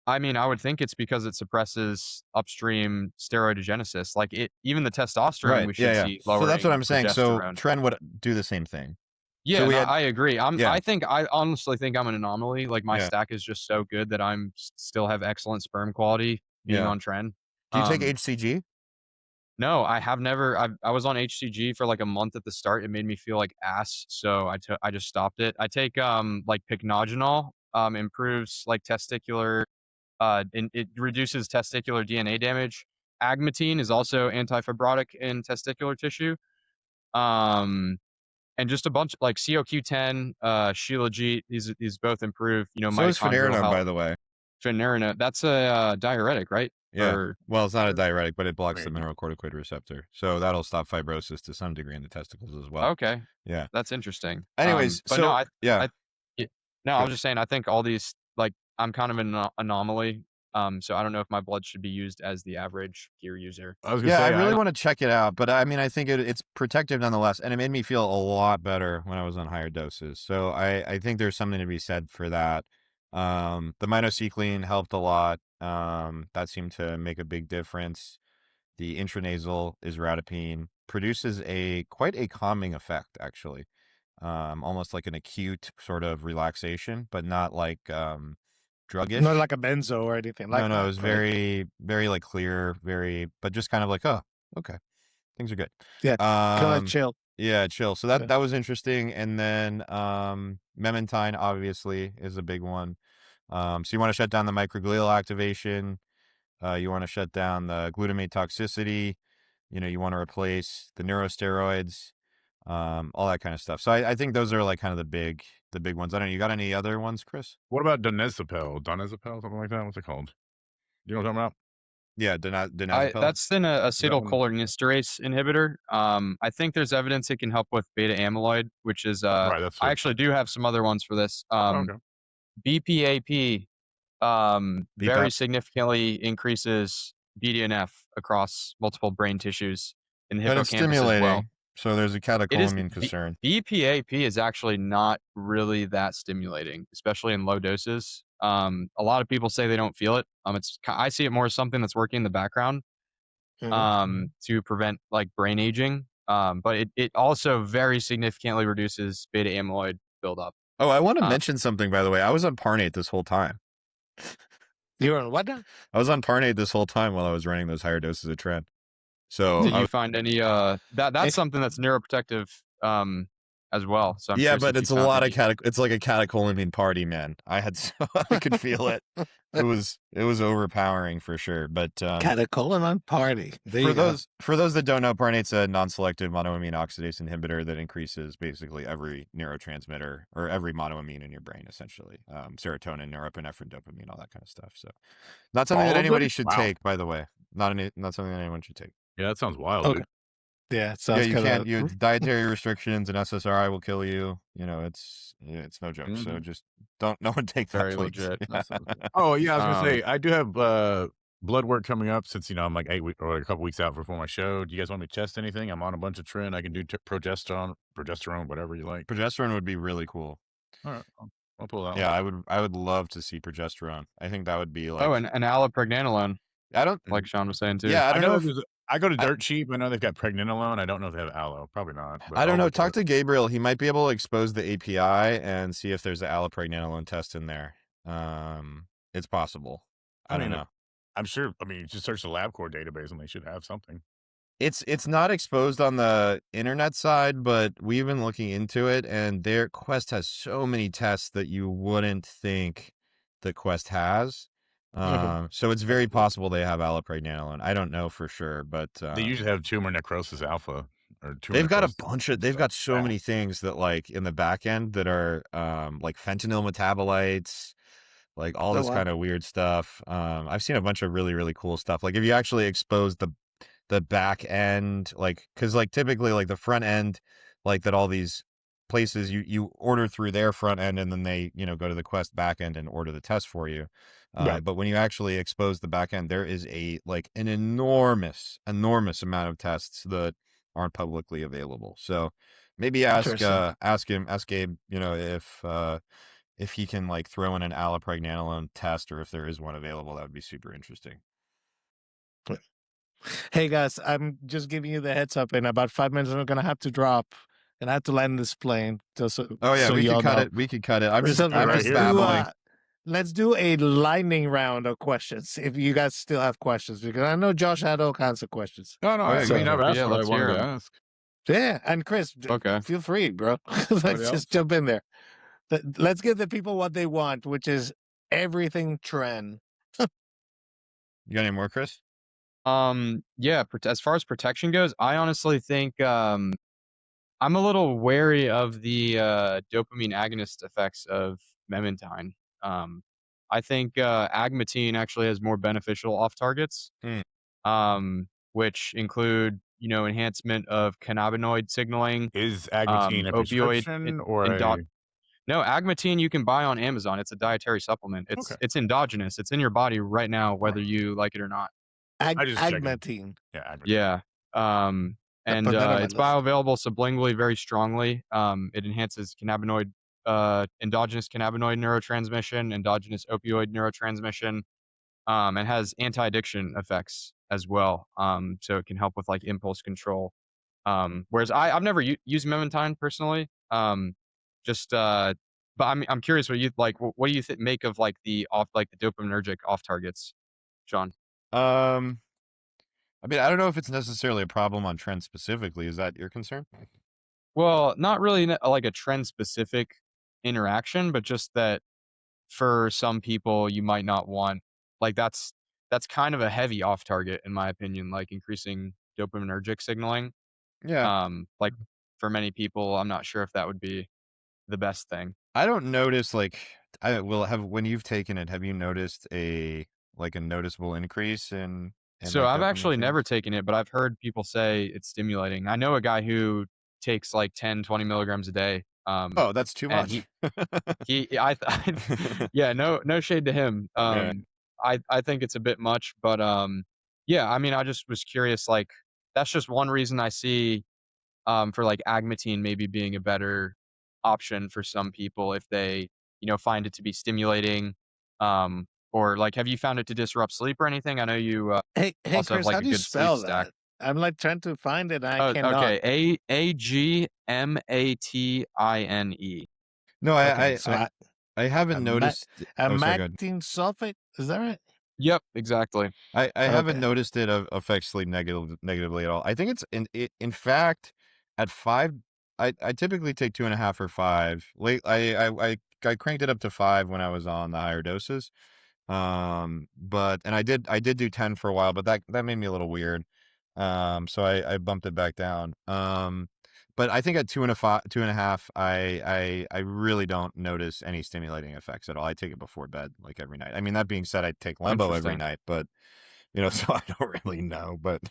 I mean, I would think it's because it suppresses upstream steroidogenesis. Like, even the testosterone Right. we Yeah, should yeah. see So that's what lowering I'm saying. So progesterone. Tren would do the same thing. Yeah, So we no, had, I agree. yeah, I honestly think I'm an anomaly. Like my yeah, stack is just so good that I'm still have excellent sperm quality being yeah. on Tren. Do you take Um, HCG? no, I have never. I was on HCG for like a month at the start. It made me feel like ass, so I just stopped it. I take like Pycnogenol. Improves like testicular. And it reduces testicular DNA damage. Agmatine is also antifibrotic in testicular tissue. Um, and just a bunch like COQ10, Shilajit, these both improve, So is mitochondrial Finerenone, health. by the way. Finerenone, that's a diuretic, right? Yeah. Or Well, it's not a diuretic, but it I blocks the mean, mineralocorticoid receptor. So that'll stop fibrosis to some degree in the testicles as well. okay, Yeah. that's interesting. Anyways, But no, so yeah. I, yeah, no, I Go. was just saying, I think all these like I'm kind of an anomaly. So I don't know if my blood should be used as the average gear user. I was gonna Yeah, I say really want to check it out, but I mean, I think it's protective nonetheless, and it made me feel a lot better when I was on higher doses. So I think there's something to be said for that. The minocycline helped a lot. That seemed to make a big difference. The intranasal isradipine produces quite a calming effect, actually. Almost like an acute sort of relaxation, but not like druggish. Not like a benzo or anything like No, that. it was right? very, very like clear, but just kind of like, oh, okay, things are good. Yeah, kind of like chill. Yeah, chill. So Yeah. that was interesting. And then Memantine obviously is a big one. So you want to shut down the microglial activation. You want to shut down the glutamate toxicity. You want to replace the neurosteroids, all that kind of stuff. So I think those are like kind of the big ones. I don't know. You got any other ones, Chris? What about donezepam? Donezepam, something like that? What's it called? You know what I'm talking about? Yeah, donazepam. That's an Is that one? acetylcholinesterase inhibitor. I think there's evidence it can help with beta amyloid, which is Right, that's I it. actually do have some other ones for this. Oh, okay. BPAP very BPAP. significantly increases BDNF across multiple brain tissues in the But it's hippocampus as well. stimulating, so there's a It is catecholamine concern. BPAP is actually not really that stimulating, especially in low doses. A lot of people say they don't feel it. I see it more as something that's working in the background to prevent like brain aging. But it also very significantly reduces beta amyloid buildup. Oh, I want to mention something, by the way. I was on Parnate this whole time. You were on what now? I was on Parnate this whole time while I was running those higher doses of Tren. So Did you find any that's something that's neuroprotective as well. So I'm yeah, curious but if it's you a found lot any. of it's like a catecholamine party, man. I could feel it. It was overpowering for sure. But Catecholamine party. for those that don't know, Parnate's a non-selective monoamine oxidase inhibitor that increases basically every neurotransmitter or every monoamine in your brain, essentially. Serotonin, norepinephrine, dopamine, all that kind of stuff. So not something All that of anybody them? should Wow. take, by the way. Not something that anyone should take. Yeah, that sounds wild, Okay. dude. Yeah, it sounds you can't. kinda Dietary restrictions and SSRI will kill you. It's no joke. So Mhm. just no one take that, Very please. legit. Yeah. Oh, yeah, I was gonna Um, say, I do have, blood work coming up since, I'm like 8 weeks or a couple weeks out before my show. Do you guys want me to test anything? I'm on a bunch of Tren. I can do progesterone, whatever you like. Progesterone would be really cool. All right, I'll pull that Yeah, one. I would love to see progesterone. I think that would be like. oh, and allopregnanolone, I don't. like Sean was saying too. Yeah, I I don't know know that if. there's I go to I, Dirt Cheap. I know they've got Pregnenolone. I don't know if they have aloe. Probably not, but I don't I'll know. look Talk at it. to Gabriel. He might be able to expose the API and see if there's an allopregnanolone test in there. It's possible. I don't know. I'm sure. I mean, you just search the LabCorp database and they should have something. It's not exposed on the internet side, but we've been looking into it, and their Quest has so many tests that you wouldn't think the Quest has. So it's very possible they have allopregnanolone. I don't know for sure, but They usually have tumor necrosis alpha or tumor they've got a necrosis. bunch of. They've got so many things that like in the back end that are like fentanyl metabolites, like all this kind of weird stuff. I've seen a bunch of really really cool stuff. Like if you actually expose the back end, like because like typically like the front end, like that all these places you order through their front end and then they go to the Quest back end and order the test for you. Right. But when you actually expose the back end, there is an enormous amount of tests that aren't publicly available. So maybe ask Gabe, if he can like throw in an allopregnanolone test, or if there is one available. That would be super interesting. Hey guys, I'm just giving you the heads up. In about 5 minutes, I'm gonna have to drop. and I have to land this plane. Just so, Oh yeah, so we y'all could cut know. it. We could cut it. I'm just So right let's here. babbling. let's do a lightning round of questions. If you guys still have questions, because I know Josh had all kinds of questions. No, Oh, yeah, I go mean, for I've it. asked Yeah, what I let's hear wanted to 'em. ask. Yeah, and Chris, Okay. feel free, bro. Let's Anybody else? just jump in there. Let's give the people what they want, which is everything Tren. You got any more, Chris? Yeah, as far as protection goes, I honestly think I'm a little wary of the dopamine agonist effects of memantine. I think agmatine actually has more beneficial off targets, which include enhancement of cannabinoid signaling, Is agmatine a opioid prescription or endo- a no, agmatine you can buy on Amazon. It's a dietary supplement. okay? It's endogenous. It's in your body right now, whether you like it or not. I just checking. Agmatine. Yeah, agmatine. Yeah. Put that on my It's list. bioavailable sublingually very strongly. It enhances endogenous cannabinoid neurotransmission, endogenous opioid neurotransmission, and has anti-addiction effects as well. So it can help with like impulse control. Whereas I've never used memantine personally. But I'm curious what you like. What do you make of like the dopaminergic off targets, Sean? I mean, I don't know if it's necessarily a problem on Trent specifically. Is that your concern? Well, not really like a trend specific interaction, but just that for some people you might not want like that's kind of a heavy off target in my opinion, like increasing dopaminergic signaling. Yeah. Like for many people, I'm not sure if that would be the best thing. I don't notice I will have when you've taken it, have you noticed a noticeable increase in So like I've dopamine actually never signals? taken it, but I've heard people say it's stimulating. I know a guy who takes like 10, 20 milligrams a day. Oh, that's too And much. yeah, no shade to him. Yeah. I think it's a bit much, but yeah, I mean, I just was curious. Like, that's just one reason I see for like agmatine maybe being a better option for some people if they find it to be stimulating. Or like, have you found it to disrupt sleep or anything? I know you Hey, also have Chris, like how a do you good sleep spell stack. that? I'm like trying to find it and I Oh, cannot. okay. Agmatine. No, Okay, so I haven't noticed. Oh, sorry, go ahead. amactine sulfate, is that right? Yep, exactly. I haven't Okay. noticed it affects sleep negatively at all. I think it's in fact at 5. I typically take 2.5 or 5. Late I cranked it up to 5 when I was on the higher doses. But and I did do 10 for a while, but that made me a little weird. So I bumped it back down. But I think at 2.5, I really don't notice any stimulating effects at all. I take it before bed, like every night. I mean, that being said, I take Lembo every Interesting. night, but so I don't really know. But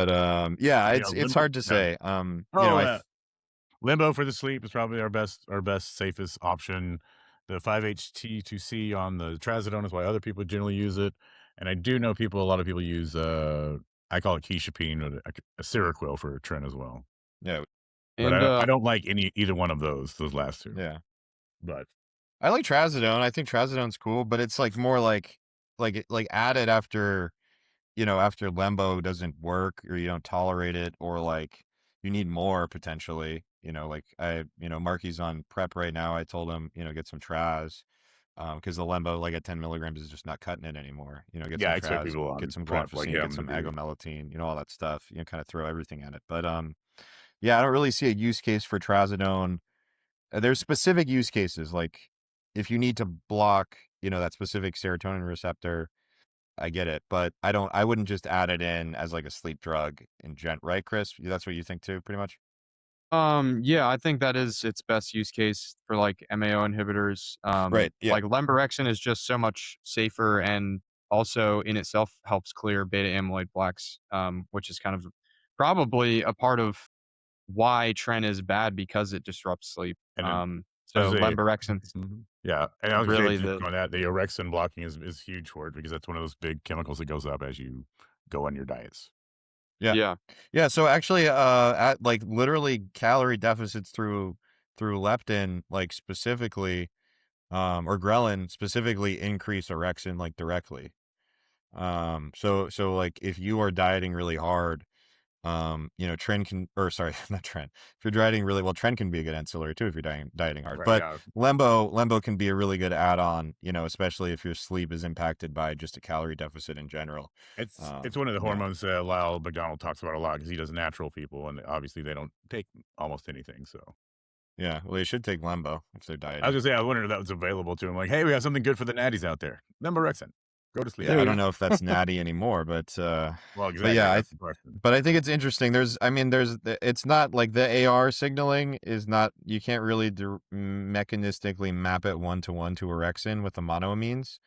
yeah, Yeah, it's limbo. hard to Yeah. say. Oh, limbo for the sleep is probably our best, safest option. The 5-HT2C on the trazodone is why other people generally use it, and I do know a lot of people use I call it quetiapine or a Seroquel for Tren as well. yeah, But And I don't like either one of those last two. yeah. But I like trazodone. I think trazodone's cool, but it's like more like added after after Lembo doesn't work or you don't tolerate it or like you need more potentially, like Marky's on prep right now. I told him, get some Traz, because the Lembo like at 10 milligrams is just not cutting it anymore. Get yeah, some I expect Traz, people get on some prep like guanfacine, get him to some be. agomelatine, all that stuff, kind of throw everything at it. But yeah, I don't really see a use case for trazodone. There's specific use cases, like if you need to block, that specific serotonin receptor, I get it, but I wouldn't just add it in as like a sleep drug right, Chris? That's what you think too, pretty much? yeah, I think that is its best use case for like MAO inhibitors. Right. Yeah. Like lemborexin is just so much safer and also in itself helps clear beta amyloid plaques, which is kind of probably a part of why Tren is bad because it disrupts sleep. And then I was So lemborexin yeah, and I was gonna say really just on that, the orexin blocking is huge for it because that's one of those big chemicals that goes up as you go on your diets. Yeah. yeah. Yeah. So actually, at like literally calorie deficits through leptin, like specifically, or ghrelin specifically increase orexin like directly. So like if you are dieting really hard, Tren can, or sorry, not Tren. If you're dieting really well, Tren can be a good ancillary too if you're dieting hard. Right, But yeah. Lembo can be a really good add-on, especially if your sleep is impacted by just a calorie deficit in general. It's one of the yeah. hormones Lyle McDonald talks about a lot because he does natural people, and obviously they don't take almost anything. So Yeah, well, they should take Lembo if they're I was dieting. gonna say, I wondered if that was available to him. Like, hey, we have something good for the natties out there. Lemborexin. Go to sleep. Yeah, I don't know if that's natty anymore, but Well, exactly. but yeah, that's the question. but I think it's interesting. It's not like the AR signaling is not, you can't really mechanistically map it 1-to-1 to orexin with the monoamines.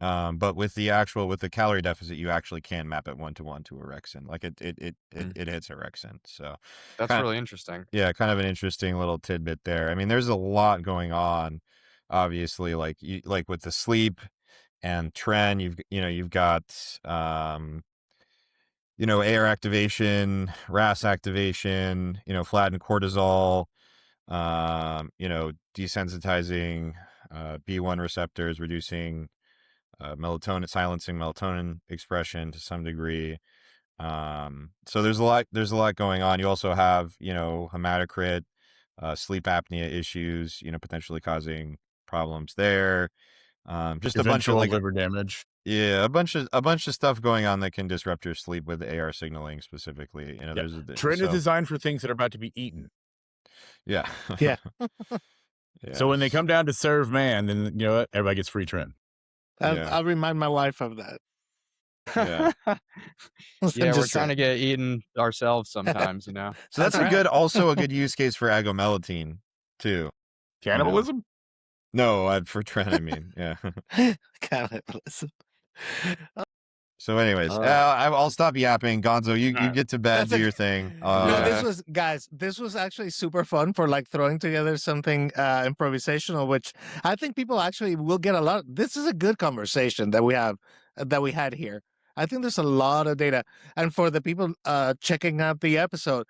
But with the calorie deficit, you actually can map it 1-to-1 to orexin. Like it hits orexin. So That's really interesting. yeah, kind of an interesting little tidbit there. I mean, there's a lot going on, obviously, like with the sleep and Tren, you've got AR activation, RAS activation, flattened cortisol, desensitizing B1 receptors, reducing melatonin, silencing melatonin expression to some degree. So there's a lot going on. You also have, hematocrit, sleep apnea issues, potentially causing problems there. Just a bunch of Eventual liver damage. yeah, a bunch of stuff going on that can disrupt your sleep with AR signaling specifically. There's Tren is designed for things that are about to be eaten. Yeah. Yeah. Yeah. So when they come down to serve man, then you know what? Everybody gets free Tren. I'll remind my wife of that. Yeah. Yeah, we're trying to get eaten ourselves sometimes, So that's also a good use case for agomelatine too. Cannibalism? No, for Tren, I mean, yeah. Cannibalism. So anyways, I'll stop yapping. Gonzo, you get to bed, do your thing. No, this was actually super fun for like throwing together something improvisational, which I think people actually will get a lot. This is a good conversation that we had here. I think there's a lot of data. And for the people checking out the episode,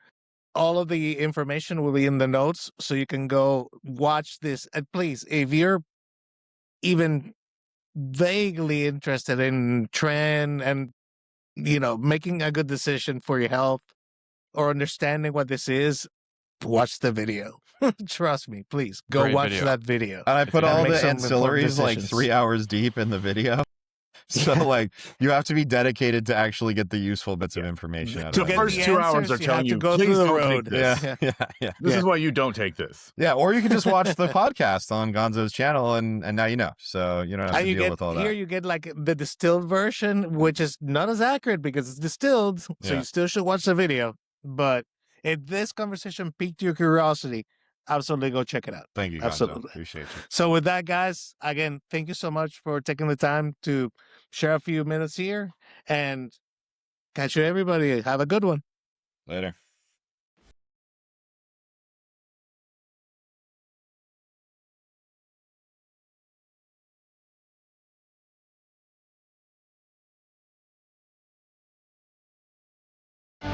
all of the information will be in the notes, so you can go watch this. And please, if you're even vaguely interested in Tren and making a good decision for your health or understanding what this is, watch the video. Trust me, please go Great watch video. that video. And I put all the make some informed ancillaries like decisions. 3 hours deep in the video. So like you have to be dedicated to actually get the useful bits of information out So of the it. first 2 hours are telling you, go please through the don't road. take this. Yeah. This is why you don't take this. Yeah, or you can just watch the podcast on Gonzo's channel and now you know. So you don't have to deal with all that. Here you get like the distilled version, which is not as accurate because it's distilled. So Yeah. you still should watch the video. But if this conversation piqued your curiosity, absolutely go check it out. Thank you, Gonzo. Absolutely. Appreciate you. So with that, guys, again, thank you so much for taking the time to share a few minutes here, and catch you, everybody. Have a good one. Later.